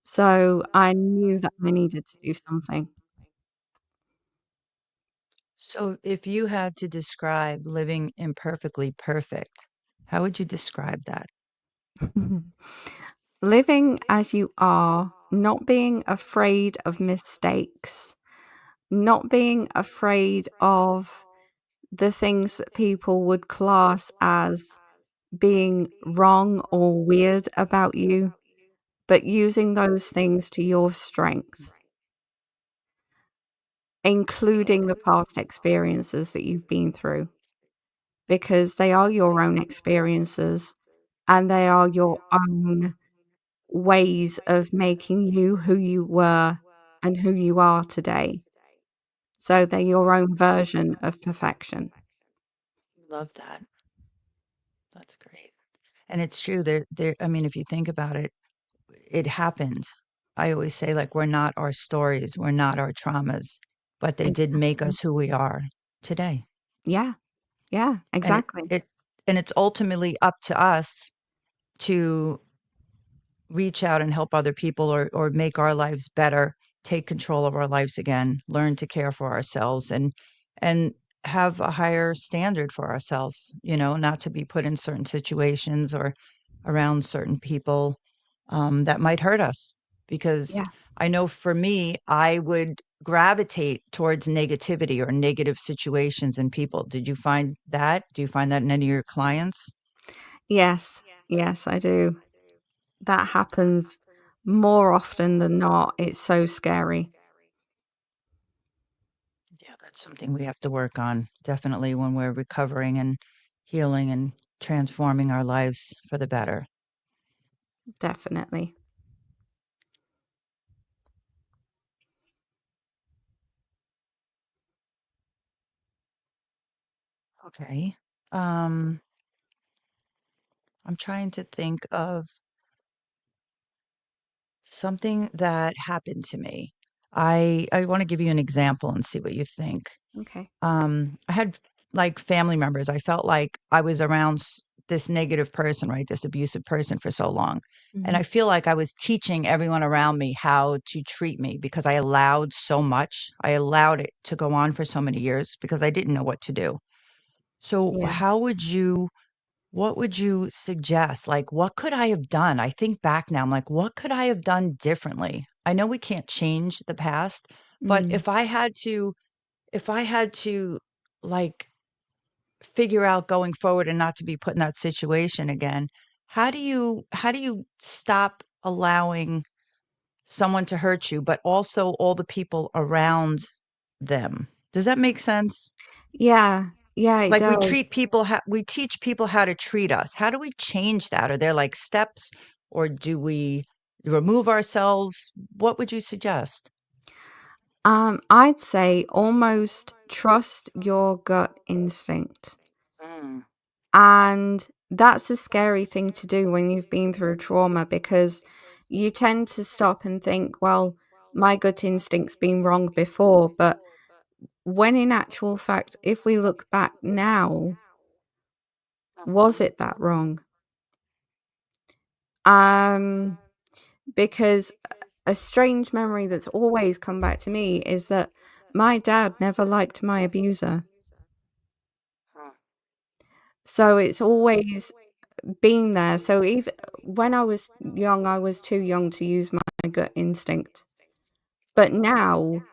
So I knew that I needed to do something. So, if you had to describe living imperfectly perfect, how would you describe that? Living as you are, not being afraid of mistakes, not being afraid of the things that people would class as being wrong or weird about you, but using those things to your strength, including the past experiences that you've been through, because they are your own experiences and they are your own ways of making you who you were and who you are today. So they're your own version of perfection. Love that. That's great. And it's true. There. I mean, if you think about it, it happened. I always say, like, we're not our stories, we're not our traumas, but they did make Exactly. us who we are today. Yeah. Yeah, And exactly. it's ultimately up to us to reach out and help other people or make our lives better, take control of our lives again, learn to care for ourselves and have a higher standard for ourselves, not to be put in certain situations or around certain people that might hurt us. Because Yeah. I know for me, I would gravitate towards negativity or negative situations and people. Did you find that? Do you find that in any of your clients? Yes. Yes, I do. That happens more often than not. It's so scary. Yeah, that's something we have to work on definitely when we're recovering and healing and transforming our lives for the better. Definitely. Okay. Um, I'm trying to think of something that happened to me. I want to give you an example and see what you think. Okay. I had like family members. I felt like I was around this negative person, right? This abusive person for so long. And Mhm. I feel like I was teaching everyone around me how to treat me because I allowed so much. I allowed it to go on for so many years because I didn't know what to do. So, Yeah. what would you suggest? Like, what could I have done? I think back now, I'm like, what could I have done differently? I know we can't change the past, but Mm. if I had to like figure out going forward and not to be put in that situation again, how do you stop allowing someone to hurt you, but also all the people around them? Does that make sense? Yeah. Yeah, it Like does. we teach people how to treat us. How do we change that? Are there like steps or do we remove ourselves? What would you suggest? I'd say almost trust your gut instinct. Mm, And that's a scary thing to do when you've been through trauma because you tend to stop and think, well, my gut instinct's been wrong before. But when in actual fact, if we look back now, was it that wrong? Um, because a strange memory that's always come back to me is that my dad never liked my abuser. mm, So it's always been there. So even when I was young, I was too young to use my gut instinct. But now,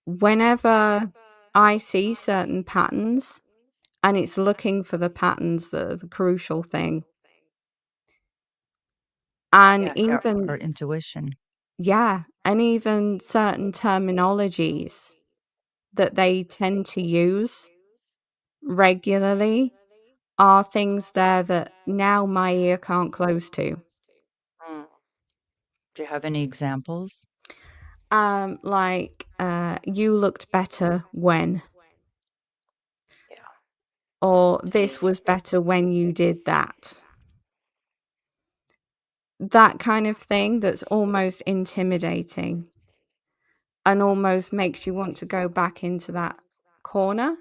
whenever I see certain patterns, and it's looking for the patterns that are the crucial thing. And yeah, even our intuition. Yeah, and even certain terminologies that they tend to use regularly are things there that now my ear can't close to. Mm. Do you have any examples? Like, you looked better when, Yeah. or this was better when you did that. That kind of thing that's almost intimidating and almost makes you want to go back into that corner.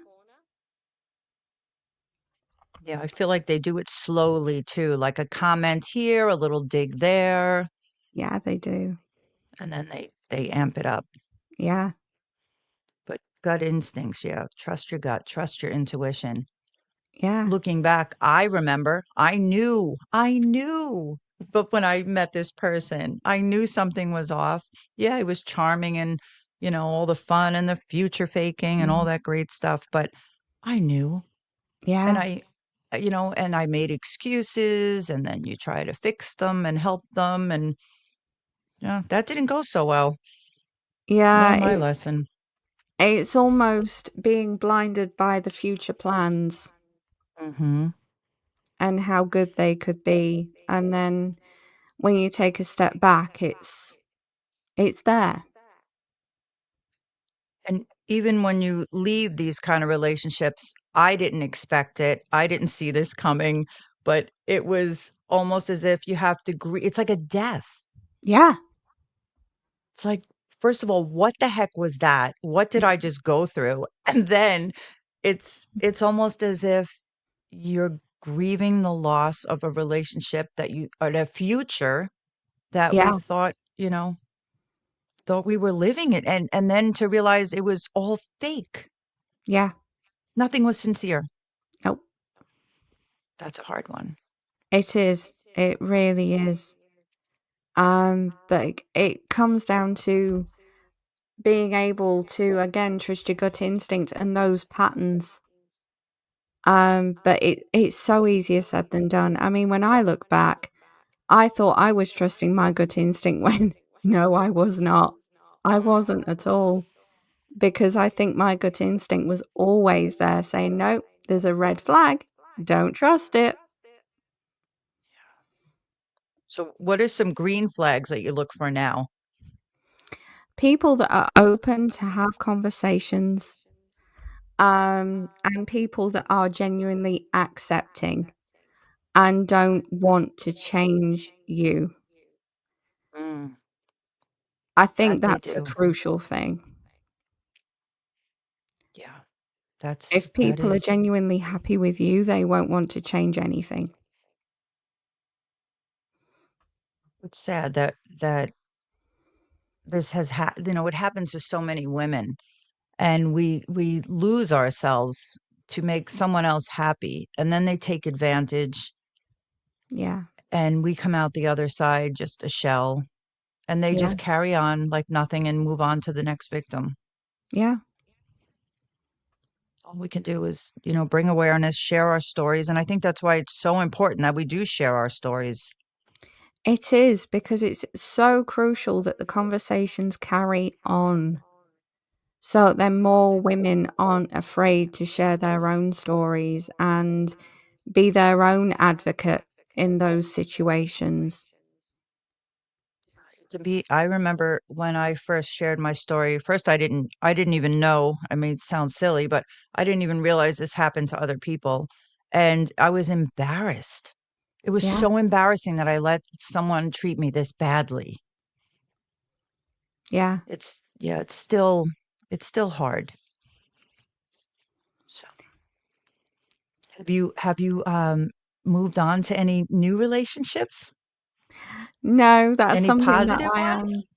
Yeah, I feel like they do it slowly too, like a comment here, a little dig there, Yeah, they do. and then they amp it up. Yeah, But gut instincts, yeah, trust your gut, trust your intuition. yeah. Looking back, I remember I knew. But when I met this person, I knew something was off. Yeah, he was charming and, all the fun and the future faking and all Mhm. that great stuff. But I knew. And Yeah, and I made excuses and then you try to fix them and help them. And yeah, that didn't go so well. yeah. Learn my lesson. It's almost being blinded by the future plans Hmm. and how good they could be, and then when you take a step back, it's there. And even when you leave these kind of relationships, I didn't expect it. I didn't see this coming, but it was almost as if you have to grieve. It's like a death. Yeah. It's like, first of all, what the heck was that? What did I just go through? And then it's almost as if you're grieving the loss of a relationship that you or a future that we Yeah, thought we were living it and then to realize it was all fake. yeah. Nothing was sincere. Nope. That's a hard one. It is. It really is. But it comes down to being able to again trust your gut instinct and those patterns. But it's so easier said than done. I mean, when I look back, I thought I was trusting my gut instinct when no, I was not. I wasn't at all because I think my gut instinct was always there saying, "Nope, there's a red flag. Don't trust it." So what are some green flags that you look for now? People that are open to have conversations, and people that are genuinely accepting and don't want to change you. Mm, I think that they that's a do. crucial thing. Yeah. That's If that people are is genuinely happy with you, they won't want to change anything. it's sad that this it happens to so many women and we lose ourselves to make someone else happy and then they take advantage Yeah. and we come out the other side just a shell and they Yeah. just carry on like nothing and move on to the next victim. Yeah. All we can do is, bring awareness, share our stories. And I think that's why it's so important that we do share our stories. It is because it's so crucial that the conversations carry on. So then more women aren't afraid to share their own stories and be their own advocate in those situations. I remember when I first shared my story, first I didn't even know. I mean, it sounds silly, but I didn't even realize this happened to other people. And I was embarrassed. It was Yeah. so embarrassing that I let someone treat me this badly. Yeah. Yeah, it's still hard. So have you moved on to any new relationships? No, that's Any something that positive I ones?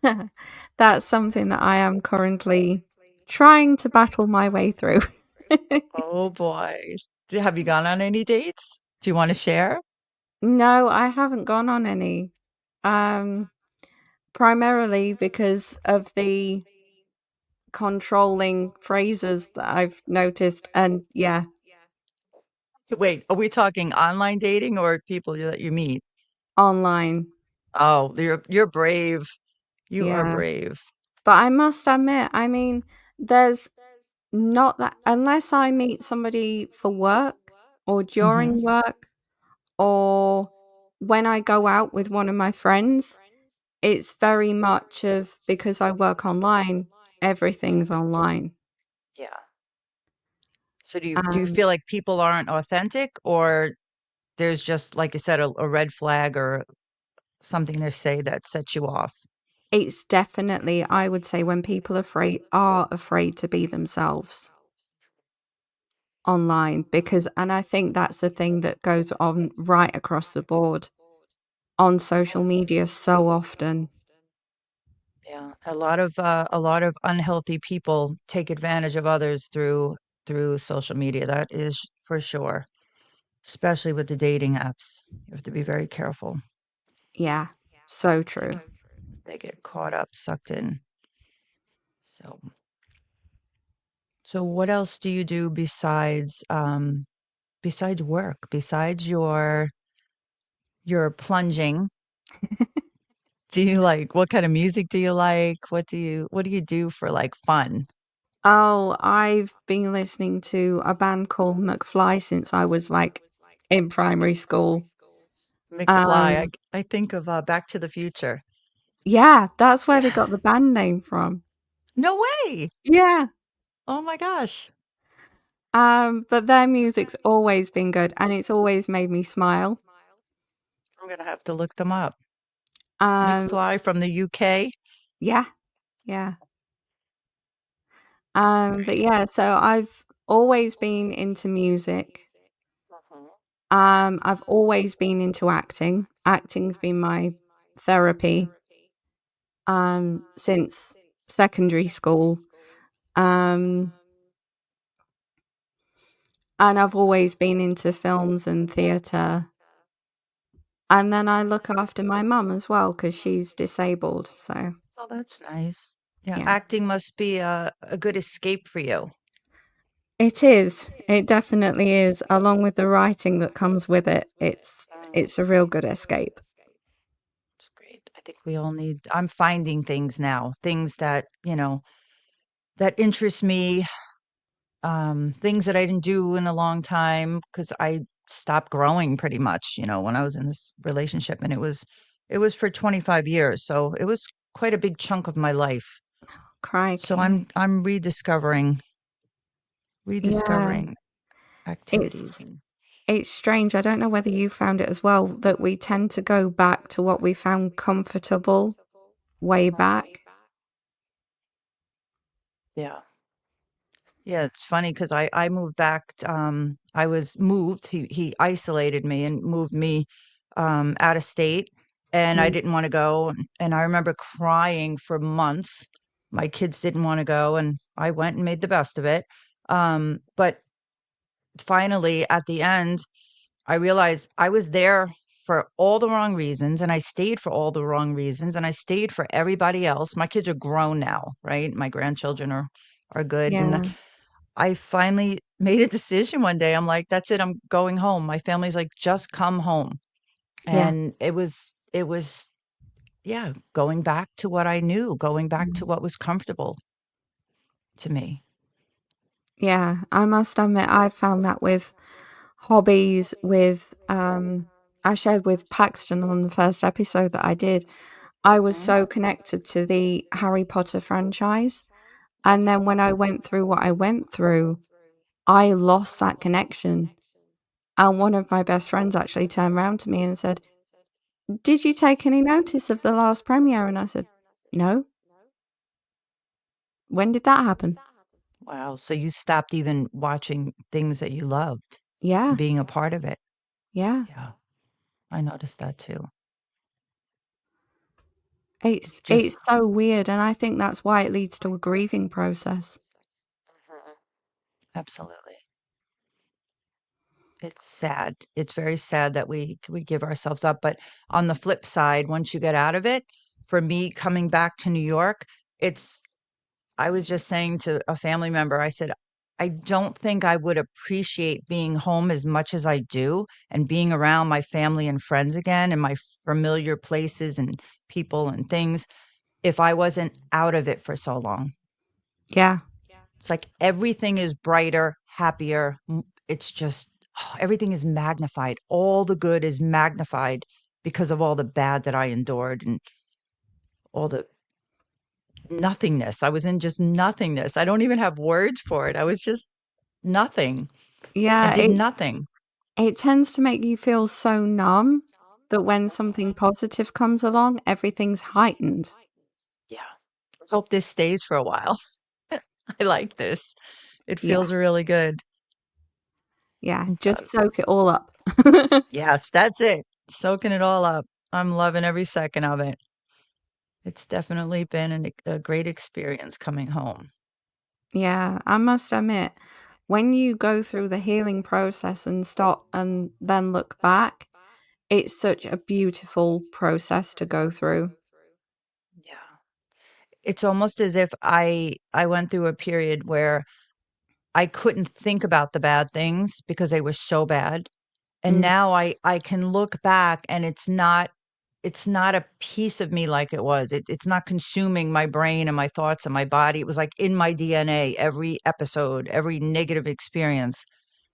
am that's something that I am currently trying to battle my way through. Oh boy. Have you gone on any dates? Do you want to share? No, I haven't gone on any. Um, Primarily because of the controlling phrases that I've noticed, and yeah, Wait, are we talking online dating or people that you meet? online. Oh, you're brave. You are Yeah. brave. But I must admit, I mean, there's not that unless I meet somebody for work or Hmm. during work or when I go out with one of my friends, it's very much of because I work online, everything's online. Yeah. So do you Um, feel like people aren't authentic, or there's just, like you said, a red flag or something they say that sets you off? it's definitely, I would say, when people are afraid to be themselves online because and I think that's the thing that goes on right across the board on social media so often. Yeah, a lot of unhealthy people take advantage of others through social media. That is for sure, especially with the dating apps. You have to be very careful. Yeah, so They true. they get caught up, sucked in. So what else do you do besides work, besides your plunging? Do you like what kind of music do you like? What do you do for like fun? Oh, I've been listening to a band called McFly since I was, like, in primary school. McFly. I Um, I think of Back to the Future. yeah, that's where they Yeah. got the band name from. No way. Yeah, Oh my gosh. but their music's always been good, and it's always made me smile. I'm gonna have to look them up. Um, McFly from the UK. yeah, yeah. But Great. yeah, so I've always been into music. Mhm. I've always been into acting. Acting's been my therapy, since secondary school. Um, and I've always been into films and theatre. And then I look after my mum as well because she's disabled. So Oh, that's nice. Yeah, yeah, acting must be a good escape for you. it is. It definitely is. Along with the writing that comes with it, it's a real good escape. It's great. I think we all need I'm finding things now, things that interest me, things that I didn't do in a long time because I stopped growing pretty much, when I was in this relationship, and it was for 25 years, so it was quite a big chunk of my life. So Crikey. I'm rediscovering Yeah, rediscovering activities it's and it's strange. I don't know whether you found it as well that we tend to go back to what we found comfortable way back. yeah. Yeah, it's funny because I moved back. I was moved. He isolated me and moved me out of state, and I Mm, didn't want to go. And I remember crying for months. My kids didn't want to go, and I went and made the best of it. But finally, at the end, I realized I was there for all the wrong reasons, and I stayed for all the wrong reasons, and I stayed for everybody else. My kids are grown now, right? My grandchildren are good, and yeah, I finally made a decision one day. I'm like, "That's it, I'm going home." My family's like, "Just come home." yeah. And it was yeah, going back to what I knew, going back to Mm. what was comfortable to me. Yeah, I must admit I found that with hobbies with I shared with Paxton on the first episode that I did. I was Mhm. so connected to the Harry Potter franchise. And then when I went through what I went through, I lost that connection. And one of my best friends actually turned around to me and said, "Did you take any notice of the last premiere?" And I said, "No. When did that happen?" Wow, so you stopped even watching things that you loved, Yeah, being a part of it. yeah. Yeah, I noticed that too. Just It's so weird, and I think that's why it leads to a grieving process. Mhm. Absolutely. It's sad. It's very sad that we give ourselves up, but on the flip side, once you get out of it, for me coming back to New York, it's I was just saying to a family member, I said, "I don't think I would appreciate being home as much as I do and being around my family and friends again and my familiar places and people and things if I wasn't out of it for so long. Yeah. It's like everything is brighter, happier. It's just everything is magnified. All the good is magnified because of all the bad that I endured and all the nothingness. I was in just nothingness. I don't even have words for it. I was just nothing and Yeah, did nothing. it tends to make you feel so numb that when something positive comes along, everything's heightened. Yeah. Hope this stays for a while. I like this. It Yeah, feels really good. yeah, It just does. soak it all up. Yes, that's it. Soaking it all up. I'm loving every second of it. It's definitely been a great experience coming home. Yeah, I must admit, when you go through the healing process and stop and then look back, it's such a beautiful process to go through. Yeah. It's almost as if I went through a period where I couldn't think about the bad things because they were so bad. And Mm, now I can look back and it's not a piece of me like it was. It's not consuming my brain and my thoughts and my body. It was like in my DNA, every episode, every negative experience.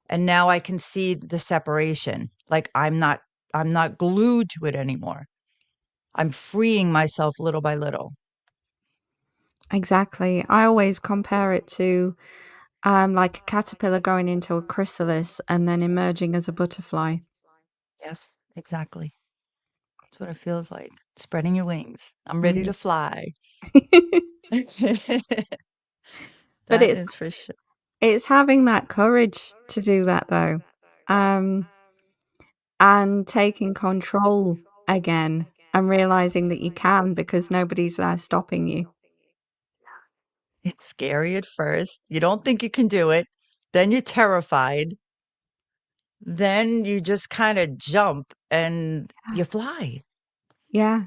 And now I can see the separation. Like I'm not glued to it anymore. I'm freeing myself little by little. exactly. I always compare it to like a caterpillar going into a chrysalis and then emerging as a butterfly. Yes, exactly. That's what it feels like. Spreading your wings. I'm ready Mm. to fly. But That is for sure. it's having that courage to do that though. Um, and taking control again and realizing that you can because nobody's there stopping you. It's scary at first. You don't think you can do it. Then you're terrified. Then you just kind of jump and you fly. Yeah.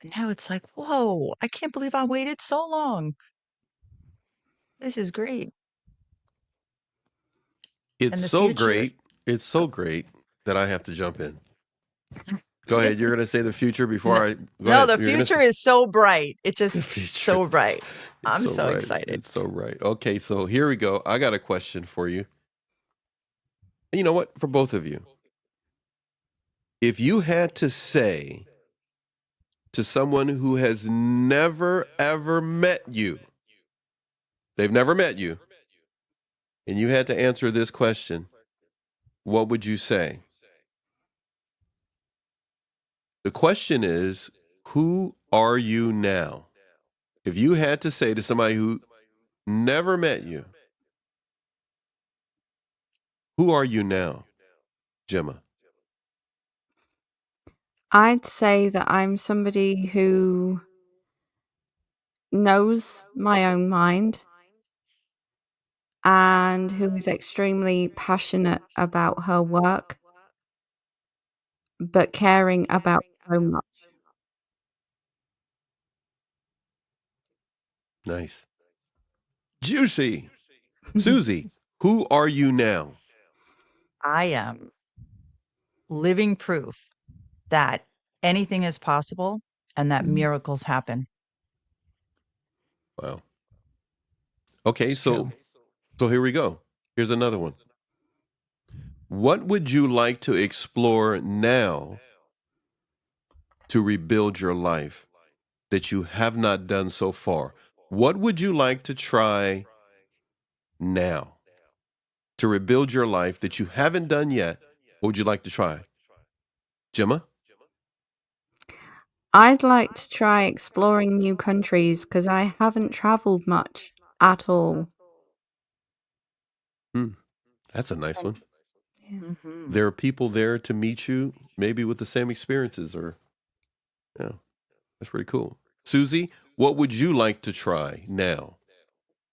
And now it's like, whoa, I can't believe I waited so long. This is great. It's And the so future, great. It's oh, so great that I have to jump in. Go ahead. You're going to say the future before no, I go no, ahead. the You're going to future say is so bright. It the just future. so bright. It's I'm so so right. excited. It's so right. Okay, so here we go. I got a question for you. And you know what? For both of you, if you had to say to someone who has never ever met you, they've never met you, and you had to answer this question, what would you say? The question is, who are you now? If you had to say to somebody who never met you, who are you now, Gemma? I'd say that I'm somebody who knows my own mind and who is extremely passionate about her work, but caring about so much. Nice. Juicy. Susie, who are you now? I am living proof that anything is possible and that Mm. miracles happen. Wow. Okay, It's true. so here we go. Here's another one. What would you like to explore now to rebuild your life that you have not done so far? What would you like to try now to rebuild your life that you haven't done yet? What would you like to try? Gemma? I'd like to try exploring new countries because I haven't traveled much at all. Hmm, that's a nice one. Yeah. Hmm. There are people there to meet you, maybe with the same experiences, or, yeah, that's pretty cool. Susie, what would you like to try now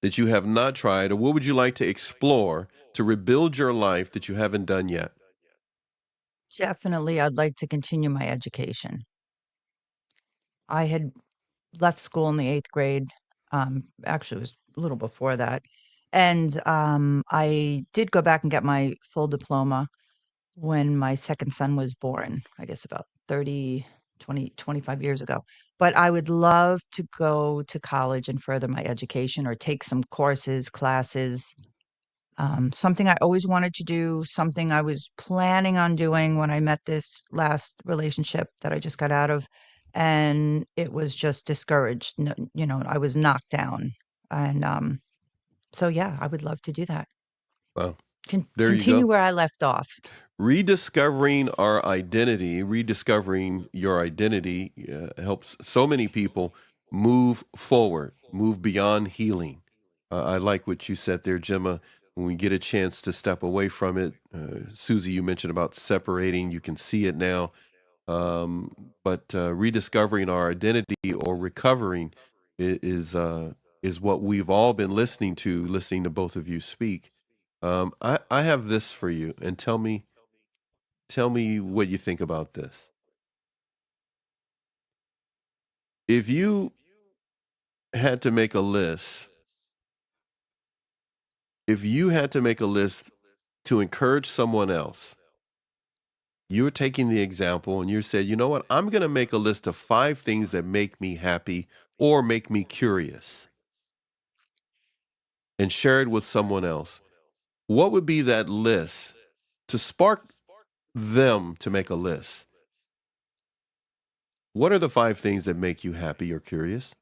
that you have not tried, or what would you like to explore to rebuild your life that you haven't done yet? Definitely, I'd like to continue my education. I had left school in the 8th grade. Actually, it was a little before that. And I did go back and get my full diploma when my second son was born, I guess about 30. 25 years ago. But I would love to go to college and further my education or take some courses, classes, something I always wanted to do, something I was planning on doing when I met this last relationship that I just got out of. And it was just discouraged. I was knocked down. And so, yeah, I would love to do that. Wow. There you Continue go. where I left off. Rediscovering our identity, rediscovering your identity helps so many people move forward, move beyond healing. I like what you said there, Gemma. When we get a chance to step away from it, Susie, you mentioned about separating. You can see it now. But rediscovering our identity or recovering is what we've all been listening to both of you speak. I have this for you, and tell me what you think about this. If you had to make a list, if you had to make a list to encourage someone else, you're taking the example and you said, you know what, I'm going to make a list of 5 things that make me happy or make me curious and share it with someone else. What would be that list to spark them to make a list? What are the 5 things that make you happy or curious?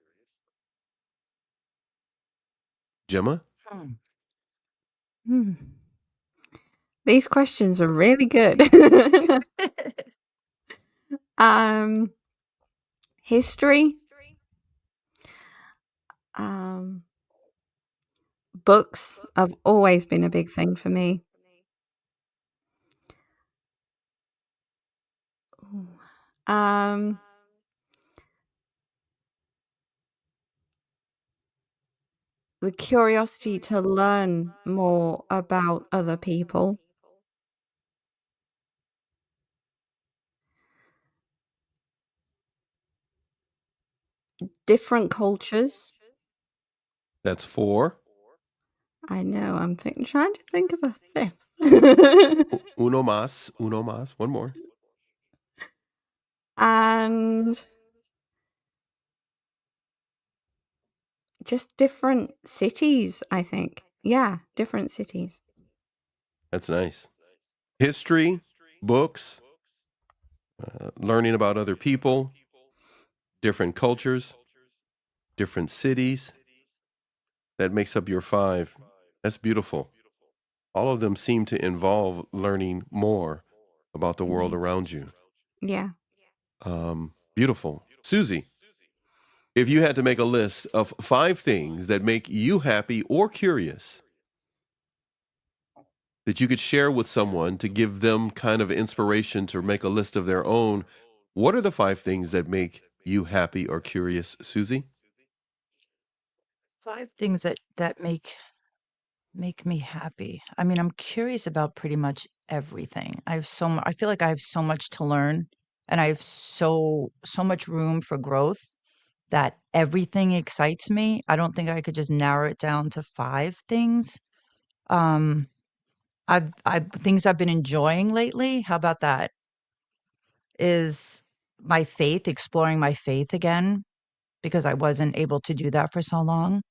Gemma? Hmm. Hmm. These questions are really good. History, books have always been a big thing for me. Ooh. The curiosity to learn more about other people. Different cultures. That's 4. I know, I'm trying to think of a 5th. Uno más, uno más. One more. And just different cities, I think. Yeah, different cities. That's nice. History, books, learning about other people, different cultures, different cities. That makes up your 5. That's beautiful. All of them seem to involve learning more about the world around you. Yeah. Beautiful. Susie, if you had to make a list of 5 things that make you happy or curious that you could share with someone to give them kind of inspiration to make a list of their own, what are the 5 things that make you happy or curious, Susie? 5 things that make me happy. I mean, I'm curious about pretty much everything. I feel like I have so much to learn, and I have so much room for growth that everything excites me. I don't think I could just narrow it down to 5 things. Um, I've things I've been enjoying lately, how about that? Is my faith, exploring my faith again, because I wasn't able to do that for so long.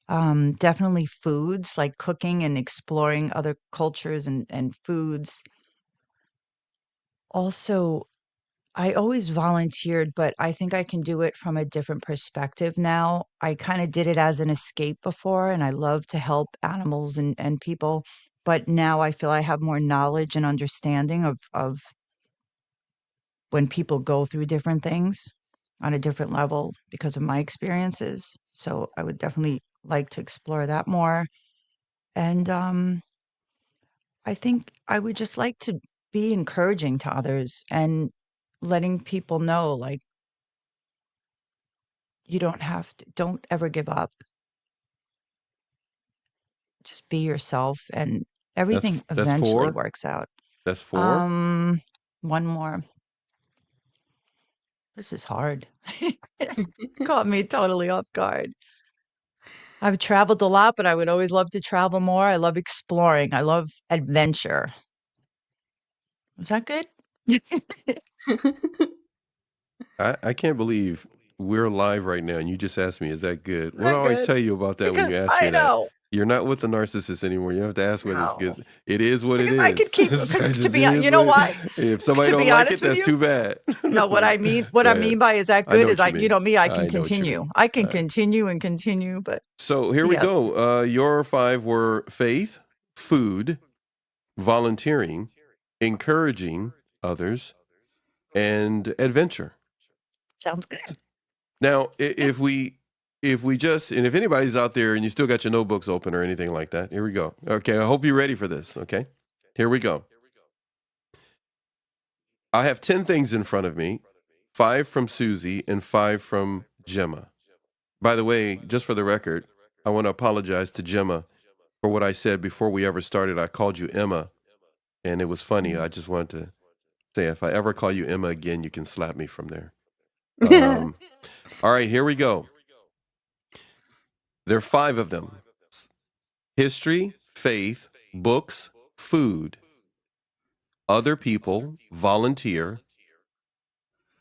Definitely foods, like cooking and exploring other cultures and foods. Also, I always volunteered, but I think I can do it from a different perspective now. I kind of did it as an escape before, and I love to help animals and people. But now I feel I have more knowledge and understanding of when people go through different things on a different level because of my experiences. So I would definitely like to explore that more. And I think I would just like to be encouraging to others and letting people know, like, you don't ever give up. Just be yourself and everything That's eventually 4. works out. That's 4. Um, one more. This is hard. Caught me totally off guard. I've traveled a lot, but I would always love to travel more. I love exploring. I love adventure. Was that good? I can't believe we're live right now, and you just asked me, "Is that good?" What do I Not always good. tell you about that when Because you ask me I that? know. You're not with the narcissist anymore. You have to ask whether it's No. good. It is what it Because I could is. keep, It because to just be, is you know what it. why? If somebody To don't be like it, honest with that's you, too bad. no, what I mean, what Go I ahead. mean by is that I know good is what you you mean. know me, I can I know what you continue. mean. I can All right. continue and continue, but So here we yeah, go. Your 5 were faith, food, volunteering, encouraging others, and adventure. sounds good. Now, if we just and if anybody's out there and you still got your notebooks open or anything like that, here we go. Okay, I hope you're ready for this. Okay, here we go. I have 10 things in front of me, 5 from Susie and 5 from Gemma. By the way, just for the record, I want to apologize to Gemma for what I said before we ever started. I called you Emma, and it was funny. Mm. I just wanted to say if I ever call you Emma again, you can slap me from there. Um, all right, here we go. There are 5 of them: history, faith, books, food, other people, volunteer,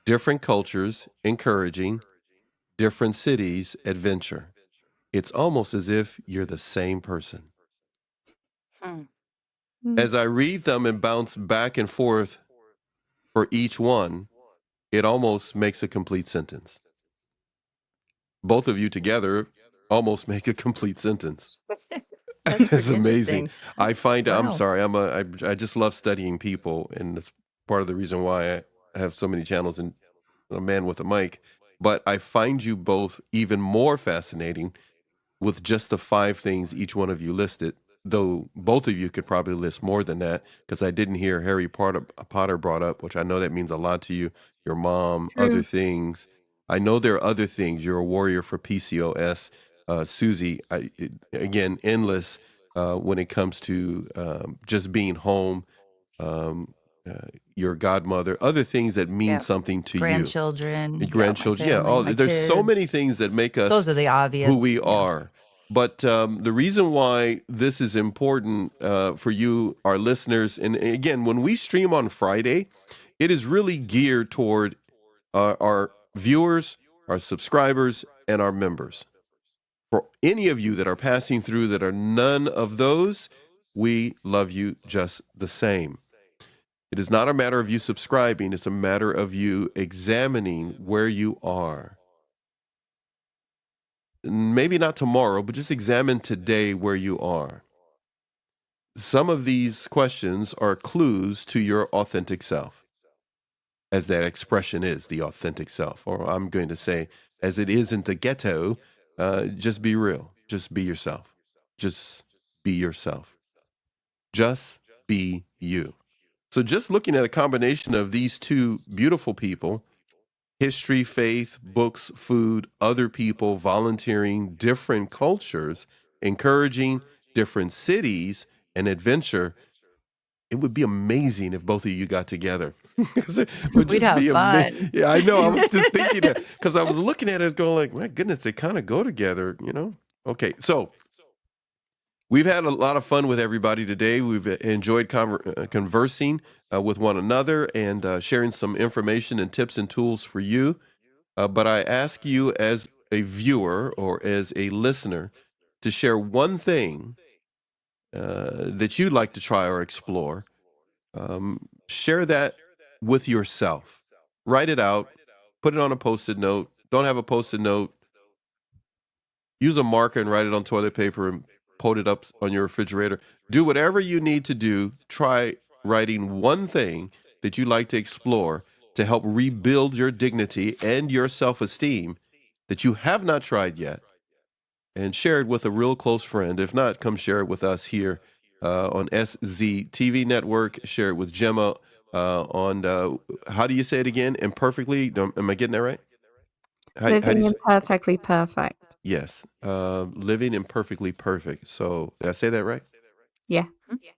different cultures, encouraging, different cities, adventure. It's almost as if you're the same person. Hmm. As I read them and bounce back and forth for each one, it almost makes a complete sentence. Both of you together almost make a complete sentence. That's It's pretty amazing. interesting. I find I'm Wow. sorry. I just love studying people, and that's part of the reason why I have so many channels and a man with a mic. But I find you both even more fascinating with just the 5 things each one of you listed, though both of you could probably list more than that because I didn't hear Potter brought up, which I know that means a lot to you, your mom, other True. things. I know there are other things. You're a warrior for PCOS. Susie, again, endless when it comes to just being home, um, your godmother, other things that mean Yeah. something to you. Your Grandchildren. Yeah, my grandchildren, yeah, family, all my there's so many kids. things that make us Those are the who obvious. we Yeah. are. But the reason why this is important for you, our listeners, and again, when we stream on Friday, it is really geared toward our viewers, our subscribers, and our members. For any of you that are passing through that are none of those, we love you just the same. It is not a matter of you subscribing, it's a matter of you examining where you are. Maybe not tomorrow, but just examine today where you are. Some of these questions are clues to your authentic self, as that expression is, the authentic self. Or I'm going to say, as it is in the ghetto, just be real. Just be yourself. Just be yourself. Just be you. So, just looking at a combination of these two beautiful people, history, faith, books, food, other people, volunteering, different cultures, encouraging, different cities, and adventure. It would be amazing if both of you got together. 'Cause it would We'd just have be amazing. fun. Yeah, I know. I was just thinking that because I was looking at it going like, my goodness, they kind of go together. Okay, so we've had a lot of fun with everybody today. We've enjoyed conversing with one another and sharing some information and tips and tools for you. But I ask you as a viewer or as a listener to share one thing that you'd like to try or explore. Share that with yourself. Write it out, put it on a post it note. Don't have a post it note. Use a marker and write it on toilet paper and put it up on your refrigerator. Do whatever you need to do. Try writing one thing that you'd like to explore to help rebuild your dignity and your self esteem that you have not tried yet, and share it with a real close friend. If not, come share it with us here on SZTV Network. Share it with Gemma on, how do you say it again? Imperfectly? Am I getting that right? How do you Living say? imperfectly perfect. Yes, living imperfectly perfect. So did I say that right? Yeah.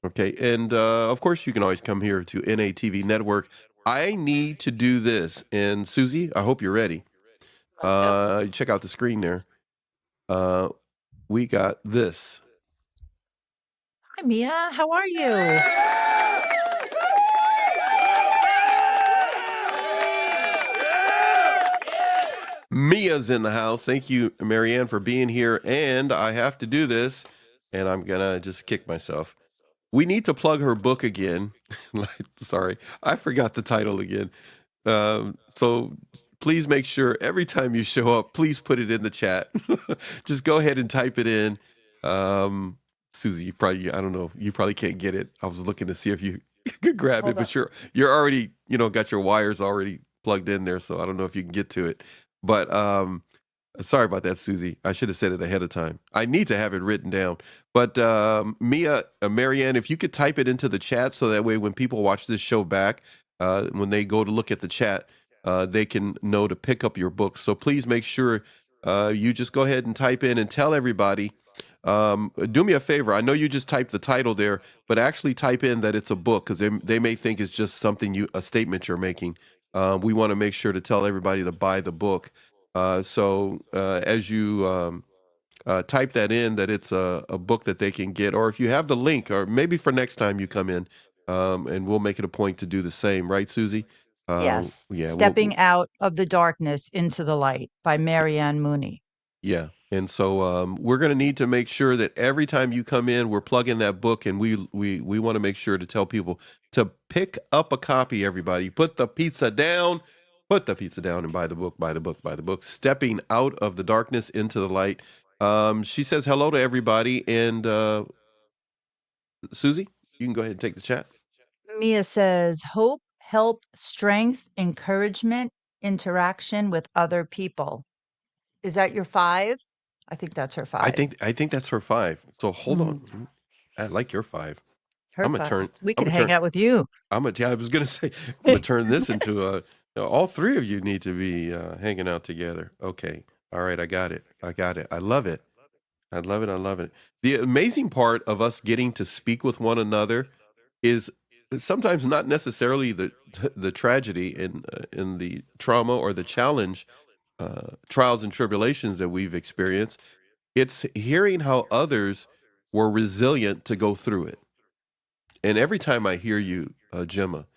Okay, and of course you can always come here to NATV Network. I need to do this, and Susie, I hope you're ready. Let's go. Check out the screen there. We got this. Hi, Mia. How are you? Mia's in the house. Thank you, Marianne, for being here. And I have to do this, and I'm going to just kick myself. We need to plug her book again. Sorry, I forgot the title again. So please make sure every time you show up, please put it in the chat. Just go ahead and type it in. Susie, you probably, I don't know, you probably can't get it. I was looking to see if you could grab it, Hold but up. you're already, got your wires already plugged in there, so I don't know if you can get to it. But sorry about that, Susie. I should have said it ahead of time. I need to have it written down. But Mia, Marianne, if you could type it into the chat so that way when people watch this show back, when they go to look at the chat, they can know to pick up your book. So please make sure you just go ahead and type in and tell everybody. Do me a favor. I know you just typed the title there, but actually type in that it's a book because they may think it's just something a statement you're making. We want to make sure to tell everybody to buy the book. So as you type that in, that it's a book that they can get, or if you have the link, or maybe for next time you come in, and we'll make it a point to do the same, right, Susie? Yes. Yeah, Stepping Out of the Darkness into the Light by Marianne Mooney. yeah. And so we're going to need to make sure that every time you come in, we're plugging that book, and we want to make sure to tell people to pick up a copy. Everybody, put the pizza down. Put the pizza down and buy the book, buy the book, buy the book. Stepping Out of the Darkness into the Light. She says hello to everybody. And Susie, you can go ahead and take the chat. Mia says, hope, help, strength, encouragement, interaction with other people. Is that your 5? I think that's her 5. I think that's her 5. So hold on. I like your 5. Her I'm gonna 5. turn. We I'm could gonna hang turn. out with you. Yeah, I was gonna say I'm gonna turn this into a. All 3 of you need to be hanging out together. Okay. All right. I got it. I love it. I love it. I love it. The amazing part of us getting to speak with one another is sometimes not necessarily the tragedy in the trauma or the challenge, trials and tribulations that we've experienced. It's hearing how others were resilient to go through it. And every time I hear you, Gemma,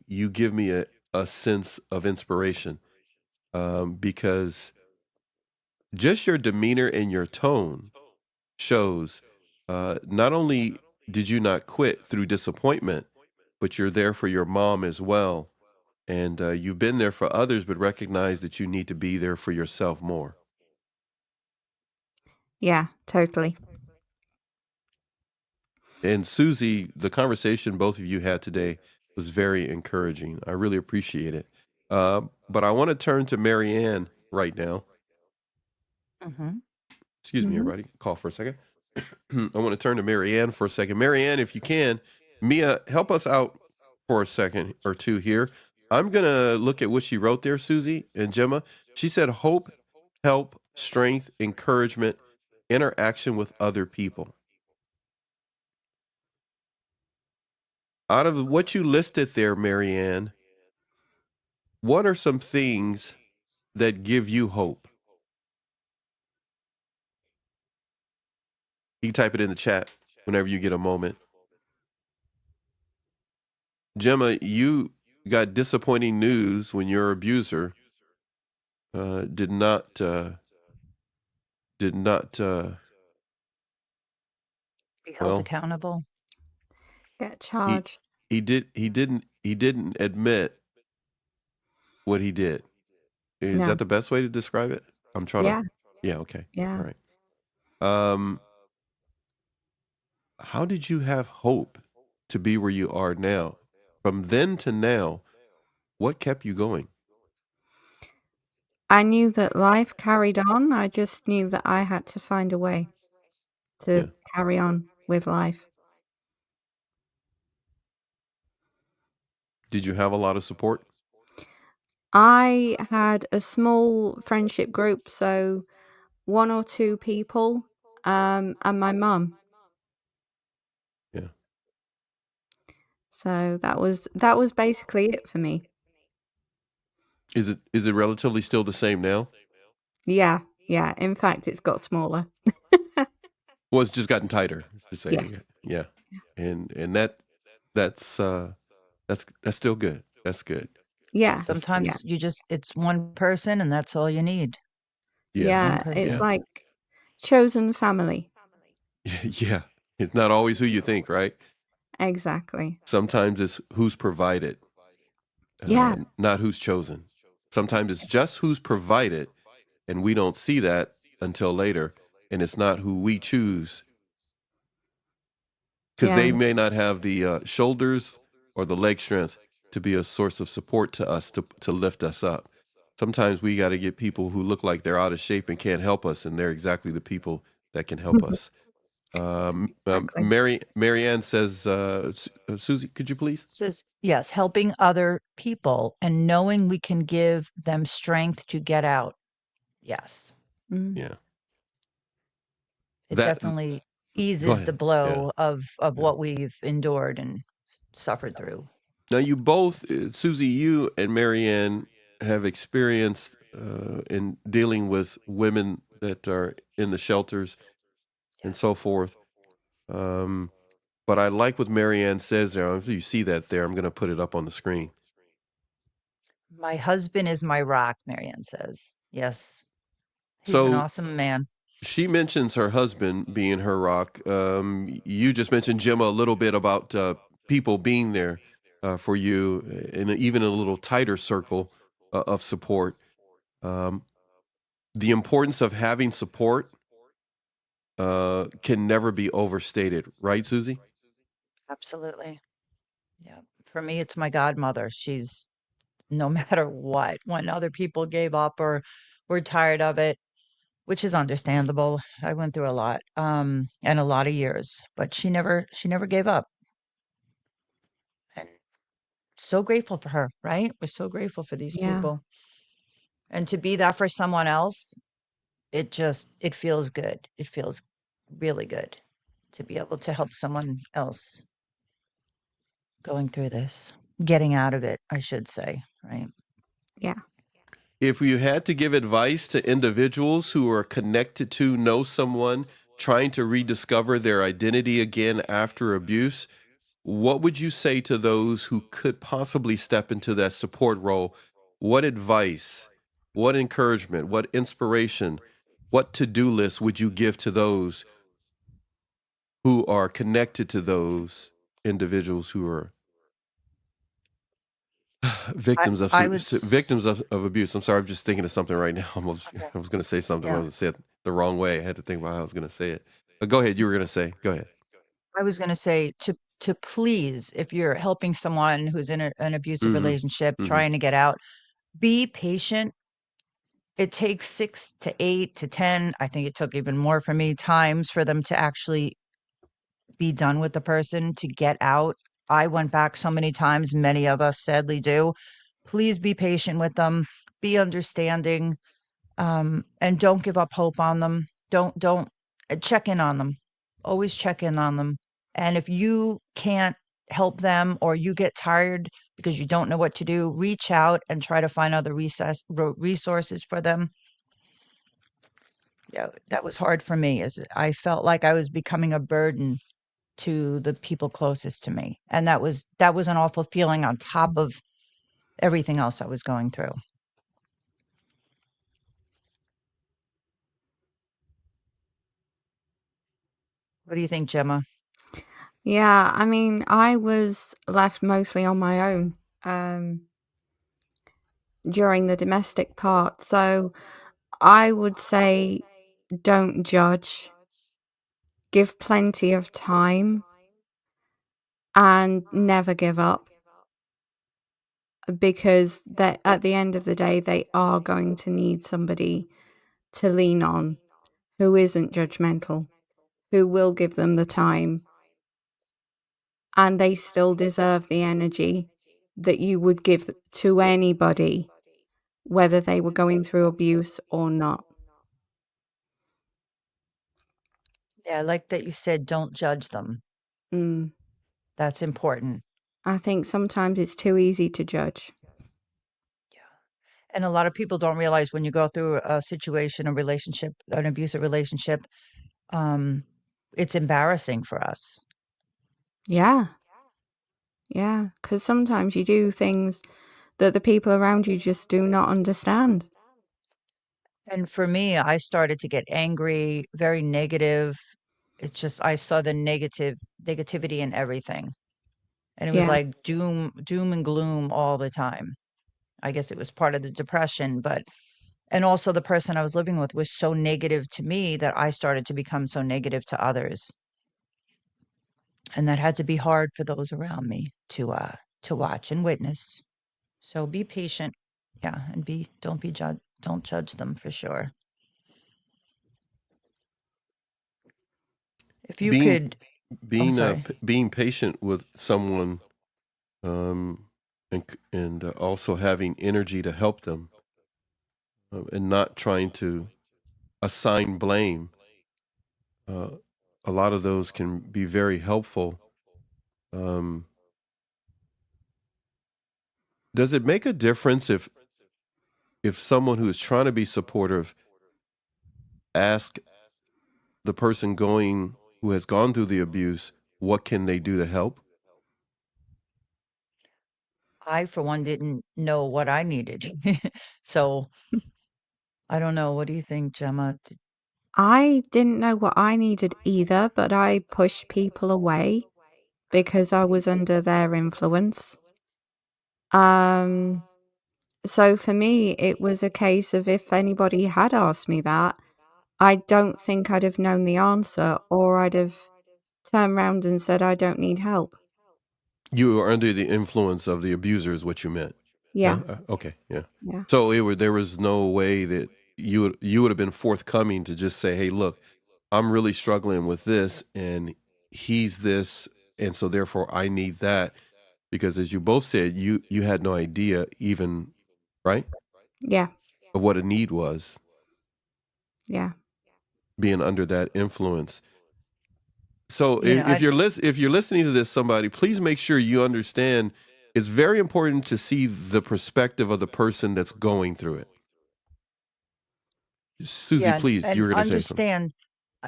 you give me a sense of inspiration, because just your demeanor and your tone shows not only did you not quit through disappointment, but you're there for your mom as well. And you've been there for others, but recognize that you need to be there for yourself more. Yeah, totally. And Susie, the conversation both of you had today was very encouraging. I really appreciate it. But I want to turn to Marianne right now. Mm-hmm. Excuse me, everybody. Call for a second. I want to turn to Marianne for a second. Marianne, if you can, Mia, help us out for a second or two here. I'm going to look at what she wrote there, Susie and Gemma. She said hope, help, strength, encouragement, interaction with other people. Out of what you listed there, Marianne, what are some things that give you hope? You can type it in the chat whenever you get a moment. Gemma, you got disappointing news when your abuser did not Be held well, Get accountable. he charged. he didn't admit what he did. Is No. that the best way to describe it? I'm trying Yeah. to. Yeah. Okay. Yeah. All right. How did you have hope to be where you are now? From then to now, what kept you going? I knew that life carried on. I just knew that I had to find a way Yeah. to carry on with life. Did you have a lot of support? I had a small friendship group, so 1 or 2 people, and my mum. Yeah. So that was basically it for me. Is it relatively still the same now? Yeah. Yeah. In fact, it's got smaller. Well, it's just gotten tighter. Just Yes. saying. Yeah. And that's still good. That's good. Yeah. Sometimes it's one person and that's all you need. Yeah. One Yeah. It's Yeah. person. like chosen family. Yeah. It's not always who you think, right? Exactly. Sometimes it's who's provided, Yeah. not who's chosen. Sometimes it's just who's provided, and we don't see that until later, and it's not who we choose because Yeah. they may not have the shoulders or the leg strength to be a source of support to us to lift us up. Sometimes we got to get people who look like they're out of shape and can't help us, and they're exactly the people that can help us. Exactly. Marianne says, Susie, could you please? Says, yes, helping other people and knowing we can give them strength to get out. Yes. Mm. Yeah, It that. definitely Go eases the ahead. Yeah, blow of yeah. what we've endured and suffered through. Now, you both, Susie, you and Marianne, have experience in dealing with women that are in the shelters and Yes. so forth. Um, but I like what Marianne says there. If you see that there, I'm going to put it up on the screen. My husband is my rock, Marianne says. Yes. He's an So awesome man. she mentions her husband being her rock. You just mentioned, Gemma, a little bit about people being there for you in even a little tighter circle of support. Um, the importance of having support can never be overstated, right, Susie? Absolutely. Yeah. For me, it's my godmother. She's no matter what, when other people gave up or were tired of it, which is understandable. I went through a lot, and a lot of years, but she never gave up. And so grateful for her, right? We're so grateful for these Yeah. people. And to be that for someone else, it feels good. It feels really good to be able to help someone else going through this, getting out of it, I should say, right? Yeah. If you had to give advice to individuals who are connected to, know someone trying to rediscover their identity again after abuse, what would you say to those who could possibly step into that support role? What advice, what encouragement, what inspiration, what to-do list would you give to those who are connected to those individuals who are I victims of I was victims of abuse? I'm sorry, I'm just thinking of something right now. okay. I was going to say something, but I Yeah. was say it the wrong way. I had to think about how I was going to say it. But go ahead. You were going to say. Go ahead. I was going to say to please, if you're helping someone who's in an abusive Mm-hmm. relationship Mm-hmm. trying to get out, be patient. It takes 6 to 8 to 10, I think it took even more for me, times for them to actually be done with the person to get out. I went back so many times, many of us sadly do. Please be patient with them, be understanding, and don't give up hope on them. Don't check in on them. Always check in on them. And if you can't help them or you get tired because you don't know what to do, reach out and try to find other resources for them. Yeah, that was hard for me as I felt like I was becoming a burden to the people closest to me. And that was an awful feeling on top of everything else I was going through. What do you think, Gemma? Yeah. I mean, I was left mostly on my own during the domestic part. So I would say don't judge, give plenty of time, and never give up because that at the end of the day, they are going to need somebody to lean on who isn't judgmental, who will give them the time, and they still deserve the energy that you would give to anybody, whether they were going through abuse or not. Yeah, I like that you said don't judge them. Mm. That's important. I think sometimes it's too easy to judge. Yeah. And a lot of people don't realize when you go through a situation, a relationship, an abusive relationship, um, it's embarrassing for us. Yeah. Yeah. Because sometimes you do things that the people around you just do not understand. And for me, I started to get angry, very negative. It's just I saw the negativity in everything. And it was Yeah. like doom and gloom all the time. I guess it was part of the depression, but and also the person I was living with was so negative to me that I started to become so negative to others. And that had to be hard for those around me to watch and witness. So be patient. Yeah, and don't judge them for sure. If you Being could I'm being sorry. being patient with someone, and also having energy to help them, and not trying to assign blame. Uh, a lot of those can be very helpful. Um, does it make a difference if someone who is trying to be supportive ask the person going who has gone through the abuse, what can they do to help? I, for one, didn't know what I needed. So I don't know. What do you think, Gemma? I didn't know what I needed either, but I pushed people away because I was under their influence. Um, so for me, it was a case of if anybody had asked me that, I don't think I'd have known the answer, or I'd have turned around and said, I don't need help. You were under the influence of the abuser, is what you meant. Yeah. Yeah. Okay. Yeah. Yeah. So there was no way that you would have been forthcoming to just say, "Hey, look, I'm really struggling with this, and he's this, and so therefore I need that." Because as you both said, you had no idea even, right, Yeah. of what a need was, Yeah. being under that influence. So You know, if you're listening to this, somebody, please make sure you understand. It's very important to see the perspective of the person that's going through it. Susie, yeah, please, you and were going to say something. understand,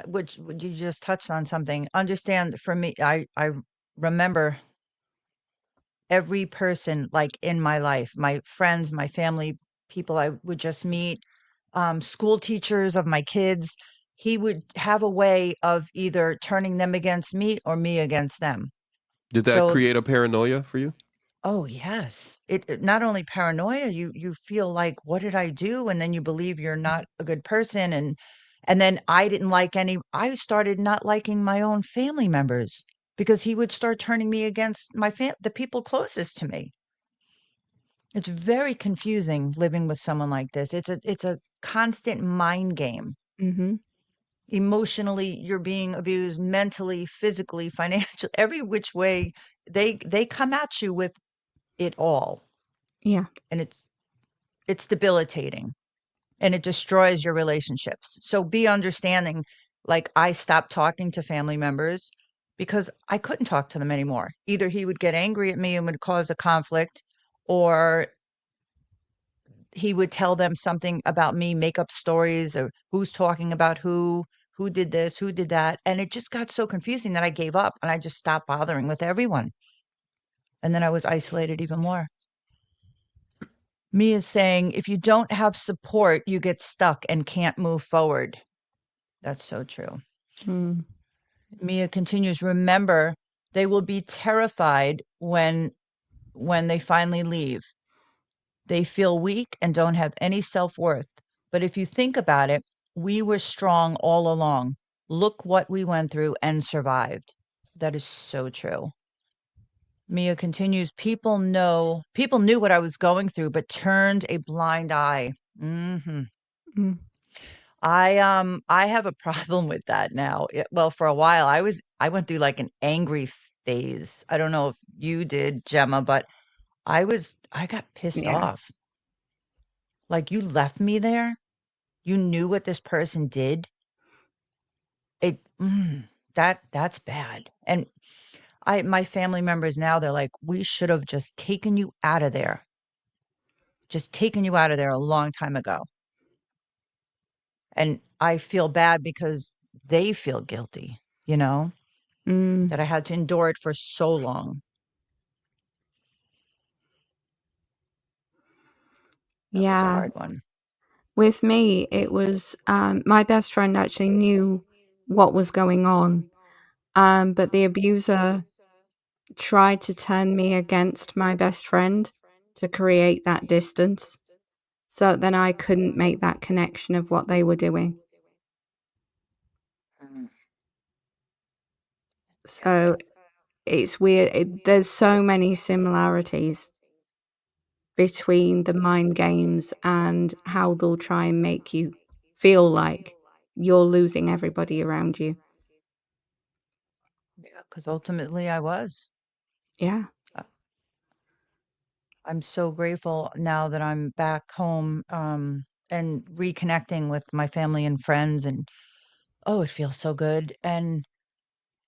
which you just touched on something. Understand for me, I remember every person like in my life, my friends, my family, people I would just meet, school teachers of my kids. He would have a way of either turning them against me or me against them. Did that So create a paranoia for you? oh, yes. It not only paranoia, you feel like, "What did I do?" And then you believe you're not a good person, and then I started not liking my own family members because he would start turning me against the people closest to me. It's very confusing living with someone like this. It's a constant mind game. Mm-hmm. Emotionally, you're being abused, mentally, physically, financially, every which way they come at you with it all. Yeah. And it's debilitating and it destroys your relationships. So be understanding. Like I stopped talking to family members because I couldn't talk to them anymore. Either he would get angry at me and would cause a conflict, or he would tell them something about me, make up stories or who's talking about who did this, who did that. And it just got so confusing that I gave up and I just stopped bothering with everyone. And then I was isolated even more. Mia is saying, if you don't have support, you get stuck and can't move forward. That's so true. Mm. Mia continues, remember, they will be terrified when they finally leave. They feel weak and don't have any self-worth. But if you think about it, we were strong all along. Look what we went through and survived. That is so true. Mia continues, people knew what I was going through, but turned a blind eye. Hmm. Mm. I have a problem with that now. Well, for a while I went through like an angry phase. I don't know if you did, Gemma, but I got pissed Yeah. off. Like you left me there. You knew what this person did. It that's bad. And my family members now they're like, we should have just taken you out of there. Just taken you out of there a long time ago. And I feel bad because they feel guilty, Mm. that I had to endure it for so long. That was a Yeah. hard one. With me, it was my best friend actually knew what was going on, but the abuser tried to turn me against my best friend to create that distance. So then I couldn't make that connection of what they were doing. Mm, get So that. it's weird. There's so many similarities between the mind games and how they'll try and make you feel like you're losing everybody around you. Yeah, because ultimately I was. Yeah. Uh, I'm so grateful now that I'm back home, and reconnecting with my family and friends, and oh, it feels so good. And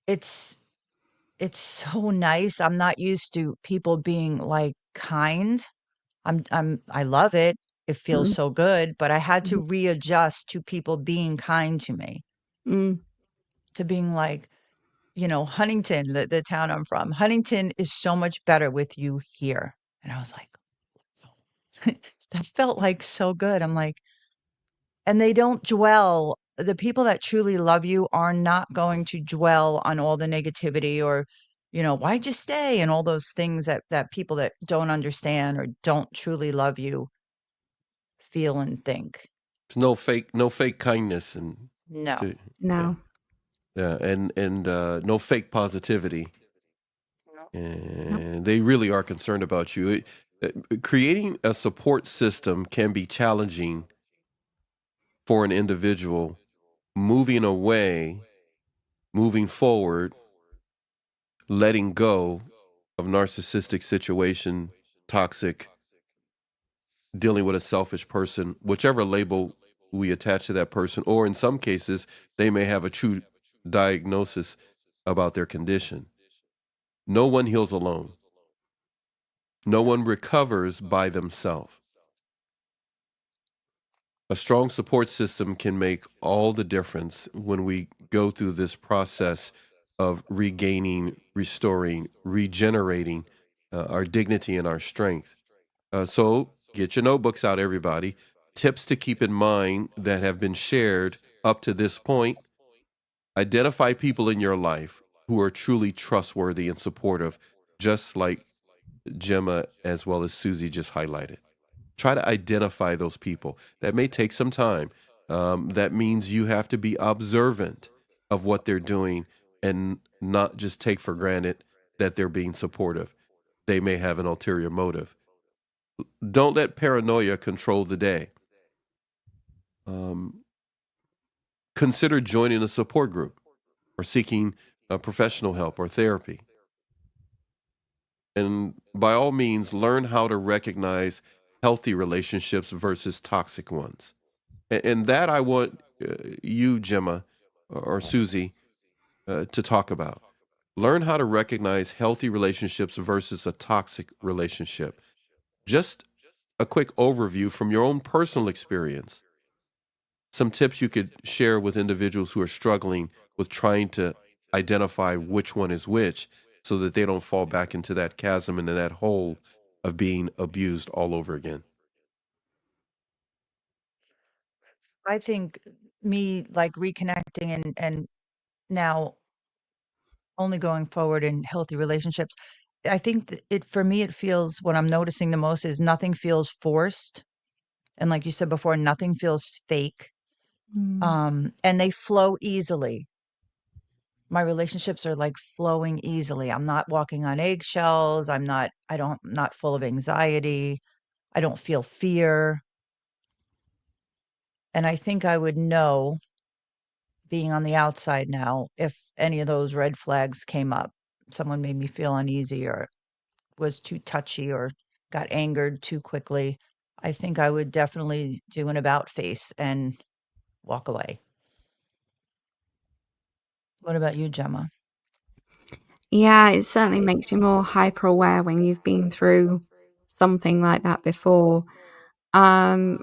it's it's so nice. I'm not used to people being like kind. I love it. It feels Mm, so good, but I had to mhm, readjust to people being kind to me, mm, to being like, Huntington, the town I'm from. Huntington is so much better with you here. And I was like, that felt like so good. I'm like, and they don't dwell. The people that truly love you are not going to dwell on all the negativity or, why'd you stay? And all those things that people that don't understand or don't truly love you feel and think. There's no fake kindness, and No, to yeah, no. yeah, and no fake positivity, no. Nope. and they really are concerned about you. Creating a support system can be challenging for an individual moving away, moving forward, letting go of narcissistic situation, toxic, dealing with a selfish person, whichever label we attach to that person, or in some cases, they may have a true diagnosis about their condition. No one heals alone. No one recovers by themselves. A strong support system can make all the difference when we go through this process of regaining, restoring, regenerating our dignity and our strength. So get your notebooks out, everybody. Tips to keep in mind that have been shared up to this point. Identify people in your life who are truly trustworthy and supportive, just like Gemma as well as Susie just highlighted. Try to identify those people. That may take some time. That means you have to be observant of what they're doing and not just take for granted that they're being supportive. They may have an ulterior motive. Don't let paranoia control the day. Um, Consider joining a support group or seeking professional help or therapy. And by all means, learn how to recognize healthy relationships versus toxic ones. And that I want you, Gemma, or Susie, to talk about. Learn how to recognize healthy relationships versus a toxic relationship. Just a quick overview from your own personal experience. Some tips you could share with individuals who are struggling with trying to identify which one is which so that they don't fall back into that chasm and that hole of being abused all over again. I think me like reconnecting and now only going forward in healthy relationships. I think it for me it feels what I'm noticing the most is nothing feels forced. And like you said before, nothing feels fake. Mm. And they flow easily. My relationships are like flowing easily. I'm not walking on eggshells. Not full of anxiety. I don't feel fear. And I think I would know being on the outside now if any of those red flags came up. Someone made me feel uneasy or was too touchy or got angered too quickly. I think I would definitely do an about face and walk away. What about you, Gemma? Yeah, it certainly makes you more hyper aware when you've been through something like that before. Um,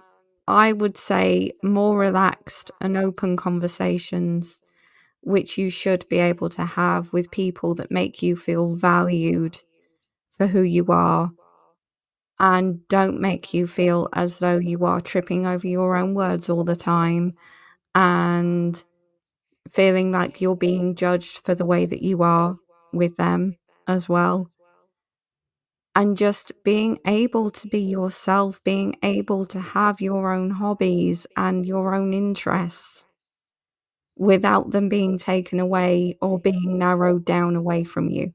I would say more relaxed and open conversations, which you should be able to have with people that make you feel valued for who you are. and don't make you feel as though you are tripping over your own words all the time and feeling like you're being judged for the way that you are with them as well. And just being able to be yourself, being able to have your own hobbies and your own interests without them being taken away or being narrowed down away from you.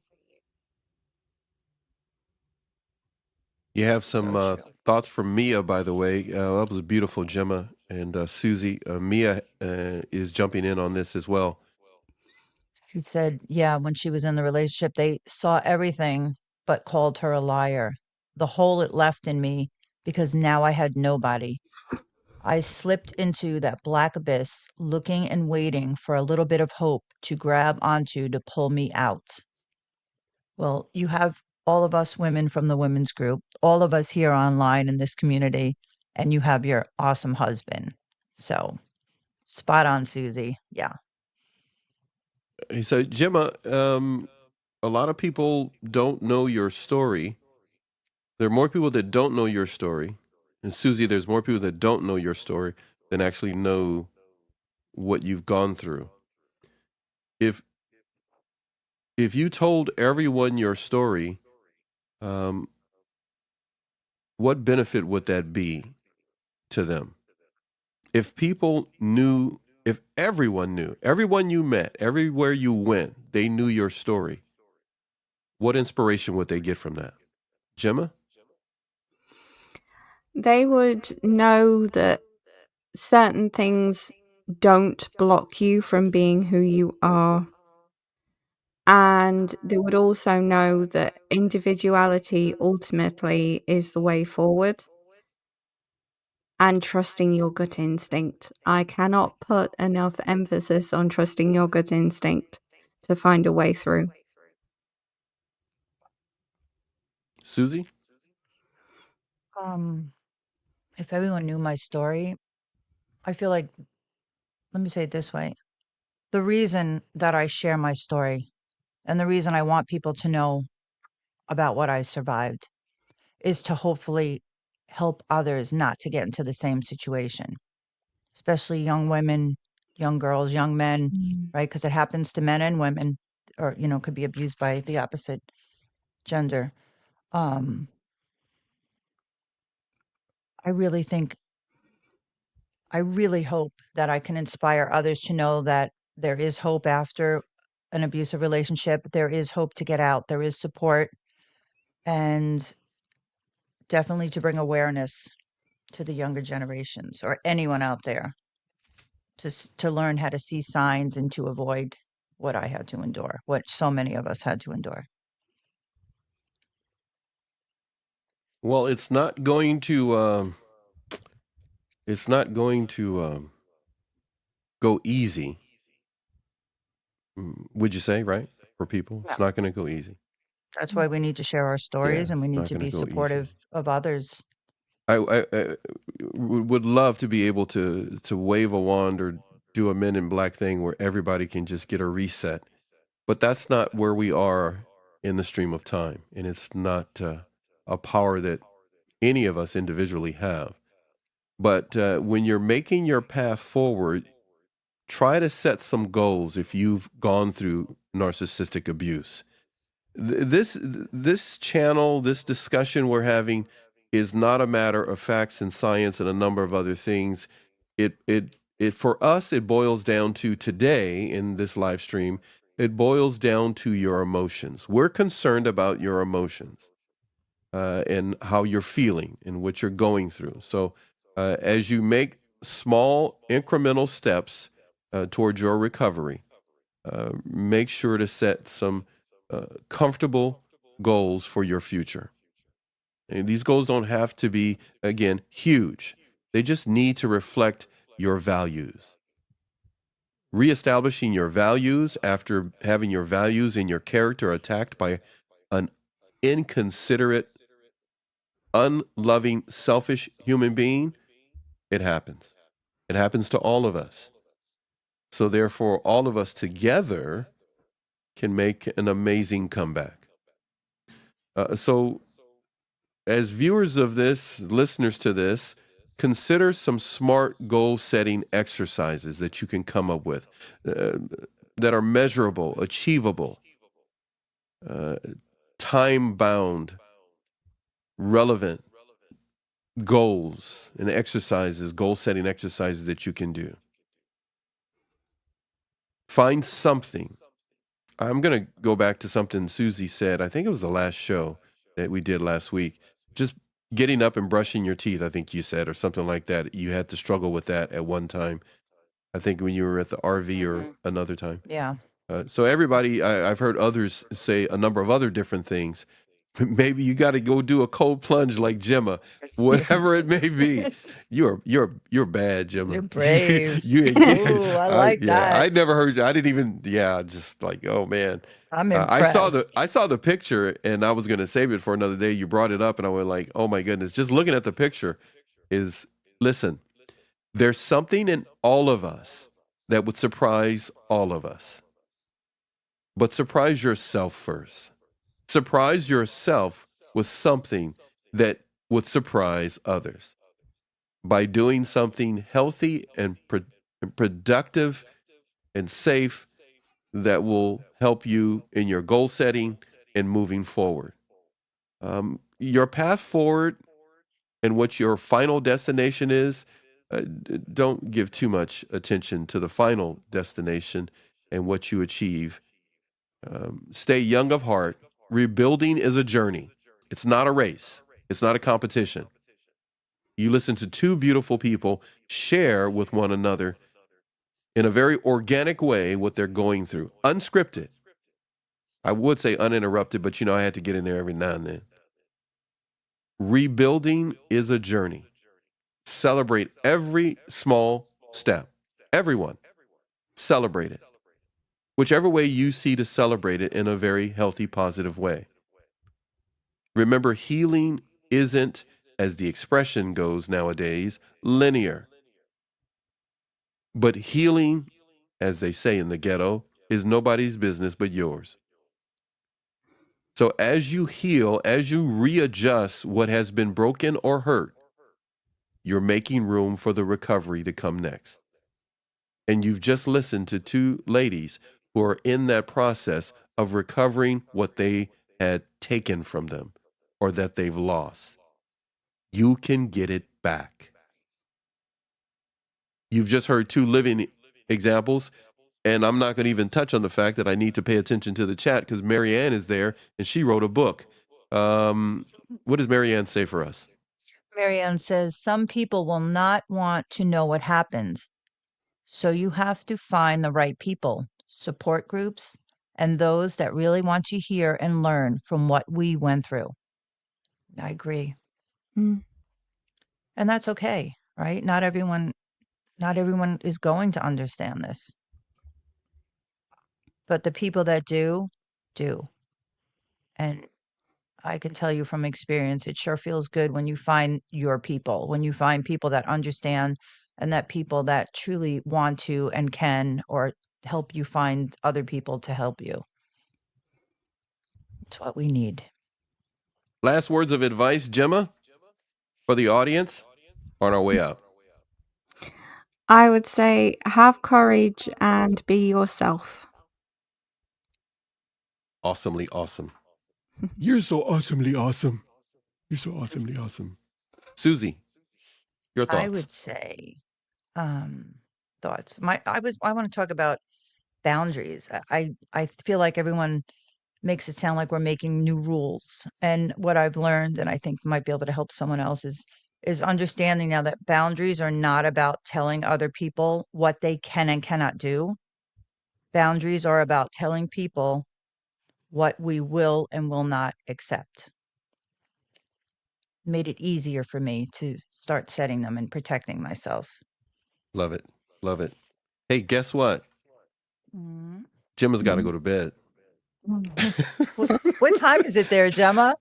You have So some true. thoughts from Mia, by the way. That was beautiful, Gemma and Susie. Mia is jumping in on this as well. She said, yeah, when she was in the relationship, they saw everything but called her a liar. The hole it left in me because now I had nobody. I slipped into that black abyss, looking and waiting for a little bit of hope to grab onto to pull me out. Well, you have all of us women from the women's group, all of us here online in this community, and you have your awesome husband. So spot on, Susie. Yeah. So, Gemma, a lot of people don't know your story. There are more people that don't know your story. And Susie, there's more people that don't know your story than actually know what you've gone through. If you told everyone your story, um, what benefit would that be to them? If people knew, if everyone knew, everyone you met, everywhere you went, they knew your story, what inspiration would they get from that? Gemma? They would know that certain things don't block you from being who you are. And they would also know that individuality ultimately is the way forward and trusting your gut instinct. I cannot put enough emphasis on trusting your gut instinct to find a way through. Susie? Um, if everyone knew my story, I feel like, let me say it this way. The reason that I share my story and the reason I want people to know about what I survived is to hopefully help others not to get into the same situation, especially young women, young girls, young men, right? Because it happens to men and women, or, could be abused by the opposite gender. Um, I really think, I really hope that I can inspire others to know that there is hope after an abusive relationship. There is hope to get out. There is support, and definitely to bring awareness to the younger generations or anyone out there to learn how to see signs and to avoid what I had to endure, what so many of us had to endure. Well, it's not going to go easy. Would you say, right? For people, Yeah. it's not going to go easy. That's why we need to share our Yeah, stories and we it's need not to going to be go easy. supportive of others. I would love to be able to wave a wand or do a Men in Black thing where everybody can just get a reset, but that's not where we are in the stream of time, and it's not a power that any of us individually have. But when you're making your path forward, try to set some goals if you've gone through narcissistic abuse. This channel, this discussion we're having is not a matter of facts and science and a number of other things. It for us it boils down to today in this live stream, it boils down to your emotions. We're concerned about your emotions and how you're feeling and what you're going through. So as you make small incremental steps towards your recovery, make sure to set some comfortable goals for your future. And these goals don't have to be, again, huge. They just need to reflect your values. Reestablishing your values after having your values and your character attacked by an inconsiderate, unloving, selfish human being, it happens. It happens to all of us. So, therefore, all of us together can make an amazing comeback. So as viewers of this, listeners to this, consider some smart goal setting exercises that you can come up with uh, that are measurable, achievable, uh, time bound, relevant goals and exercises, goal setting exercises that you can do. Find something. I'm going to go back to something Susie said. I think it was the last show that we did last week. Just getting up and brushing your teeth, I think you said, or something like that. You had to struggle with that at one time. I think when you were at the RV or another time. Yeah. So everybody, I've heard others say a number of other different things. Maybe you got to go do a cold plunge like Gemma, whatever it may be. You're bad, Gemma. You're brave. you Ooh, I like that. I never heard you. I didn't even. Yeah, just like, oh man. I'm I impressed. saw the picture, and I was going to save it for another day. You brought it up, and I went like, oh my goodness. Just looking at the picture is, listen, there's something in all of us that would surprise all of us. But surprise yourself first. Surprise yourself with something that would surprise others by doing something healthy and productive and safe that will help you in your goal setting and moving forward. Your path forward and what your final destination is, don't give too much attention to the final destination and what you achieve. Stay young of heart. Rebuilding is a journey. It's not a race. It's not a competition. You listen to two beautiful people share with one another in a very organic way what they're going through, unscripted. I would say uninterrupted, but I had to get in there every now and then. Rebuilding is a journey. Celebrate every small step. Everyone, celebrate it. Whichever way you see to celebrate it in a very healthy, positive way. Remember, healing isn't, as the expression goes nowadays, linear. But healing, as they say in the ghetto, is nobody's business but yours. So as you heal, as you readjust what has been broken or hurt, you're making room for the recovery to come next. And you've just listened to two ladies who are in that process of recovering what they had taken from them or that they've lost. You can get it back. You've just heard two living examples, and I'm not going to even touch on the fact that I need to pay attention to the chat because Marianne is there and she wrote a book. What does Marianne say for us? Marianne says some people will not want to know what happened. So you have to find the right people, support groups, and those that really want to hear and learn from what we went through. I agree. Mm. And that's okay, right? Not everyone is going to understand this. But the people that do. And I can tell you from experience, it sure feels good when you find your people, when you find people that understand and that people that truly want to and can or help you find other people to help you. It's what we need. Last words of advice, Gemma, for the audience on our way out. I would say have courage and be yourself. Awesomely awesome. You're so awesomely awesome. You're so awesomely awesome. Susie, your thoughts? I would say thoughts. I want to talk about boundaries. I feel like everyone makes it sound like we're making new rules. And what I've learned, and I think might be able to help someone else, is understanding now that boundaries are not about telling other people what they can and cannot do. Boundaries are about telling people what we will and will not accept. Made it easier for me to start setting them and protecting myself. Love it. Love it. Hey, guess what? Gemma's got to go to bed. What time is it there, Gemma?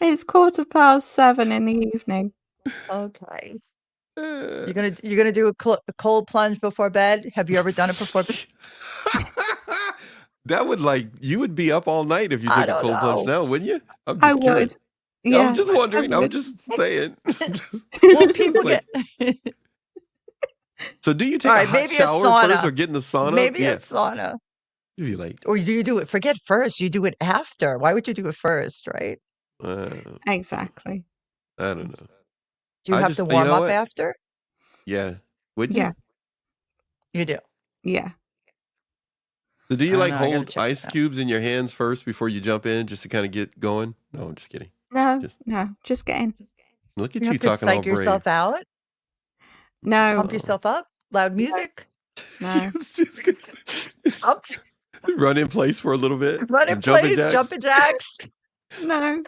It's 7:15 in the evening. Okay. You're gonna do a cold plunge before bed? Have you ever done it before bed? That would you would be up all night if you took a cold plunge now, wouldn't you? I'm just I curious. would. I'm Yeah. just wondering. I'm Good. just saying. Well, people It's get like, so do you all take a right, hot maybe a shower first sauna. or get in the sauna? Maybe a Yeah. sauna. You'd be like, Or do you do it? Forget first. You do it after. Why would you do it first, right? uh, Exactly. I don't know. Do you have to You warm know up what? after? Yeah. Would you? Yeah. You do. Yeah. So do you I don't like know. I gotta hold check ice that out. cubes in your hands first before you jump in just to kind of get going? No, I'm just kidding. No, Just no, just get in. look You at you have to talking all psych yourself brave. out, No, pump yourself up, loud no, music, no. It's just good. something. Run in place for a little bit. Run in Some jumping place, jacks. jumping jacks. No,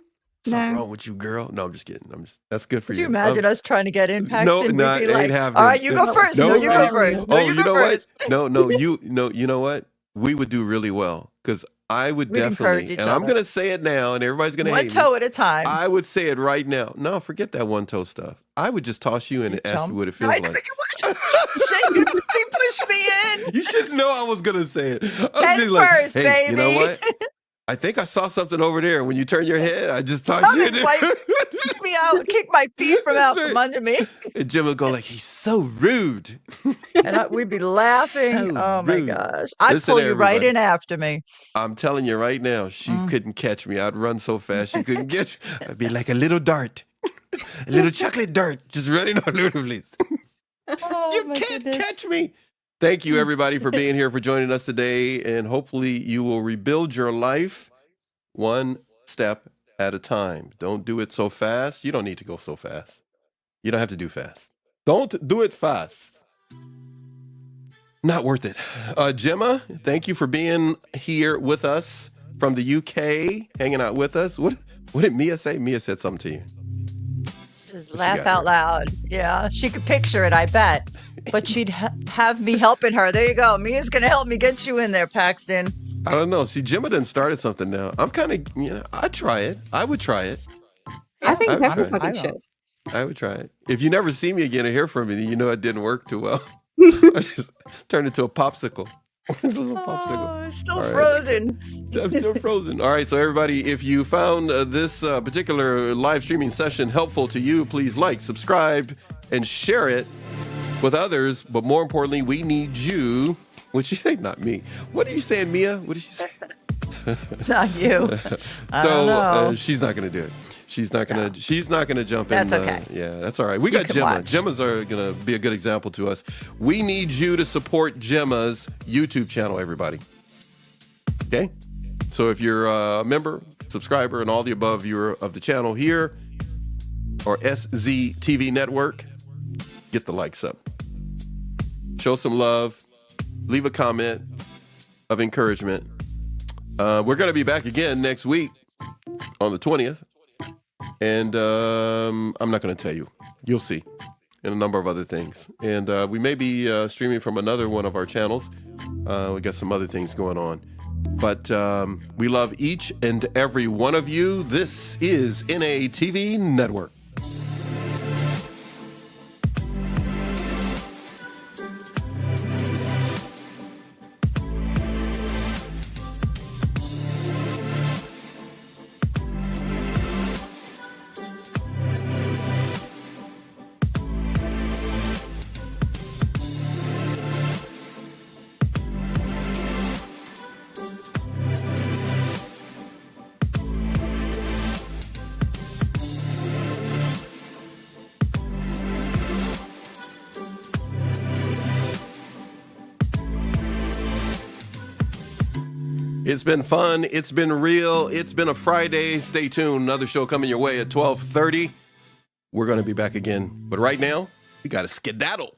Something no. wrong with you, girl? No, I'm just kidding. That's good for Could you you. imagine us trying to get in, No, Paxton? We'd no, be it ain't like, all happening. right, you go first. No, No, you go hilarious. first. No, oh, you you go know what? first. No, you know what? We would do really well because I would We'd encourage definitely, each and I'm other. gonna say it now, and everybody's gonna One hate me. toe at a time. I would say it right now. No, forget that one toe stuff. I would just toss you in You and ask you jump. what it No, feels I know like. you would. Say, push me in. You should know I was gonna say it. I was Head be like, first, hey, baby. you know what? I think I saw something over there. When you turn your head, I just toss you in there. Wipe me out, kick my feet from That's out right. from under me. And Jim would go like, he's so rude. And we'd be laughing. So Oh my rude. gosh. I'd Listen, pull you right everybody. in after me. I'm telling you right now, she Mm. couldn't catch me. I'd run so fast she couldn't get you. I'd be like a little dart. A little chocolate dart just running all over the place. Oh, You my can't goodness. catch me. Thank you, everybody, for being here, for joining us today. And hopefully you will rebuild your life one step at a time. Don't do it so fast. You don't need to go so fast. You don't have to do fast. Don't do it fast. Not worth it. Gemma, thank you for being here with us from the UK, hanging out with us. What did Mia say? Mia said something to you. Just What she laugh got out there? loud. Yeah, she could picture it, I bet. But she'd have me helping her. There you go. Mia's going to help me get you in there, Paxton. I don't know. See, Gemma done started something now. I'm kind of, I'd try it. I would try it. I think I would try it. everybody I will. should. I would try it. If you never see me again or hear from me, you know it didn't work too well. I just turned into a popsicle. It's a little popsicle. Oh, it's still All right. frozen. I'm still frozen. All right, so everybody, if you found this particular live streaming session helpful to you, please like, subscribe, and share it with others. But more importantly, we need you. What'd she say? Not me. What are you saying, Mia? What did she say? Not you. I don't So know. she's not going to do it. She's not gonna. She's not gonna jump in. That's okay. Yeah, that's all right. We You got can Gemma. watch. Gemma's are gonna be a good example to us. We need you to support Gemma's YouTube channel, everybody. Okay. So if you're a member, subscriber, and all the above, you're of the channel here or SZTV Network, get the likes up. Show some love. Leave a comment of encouragement. We're gonna be back again next week on the 20th. And I'm not going to tell you. You'll see. And a number of other things. And we may be streaming from another one of our channels. We got some other things going on. But we love each and every one of you. This is NATV Network. It's been fun. It's been real. It's been a Friday. Stay tuned. Another show coming your way at 12:30. We're going to be back again. But right now, we got to skedaddle.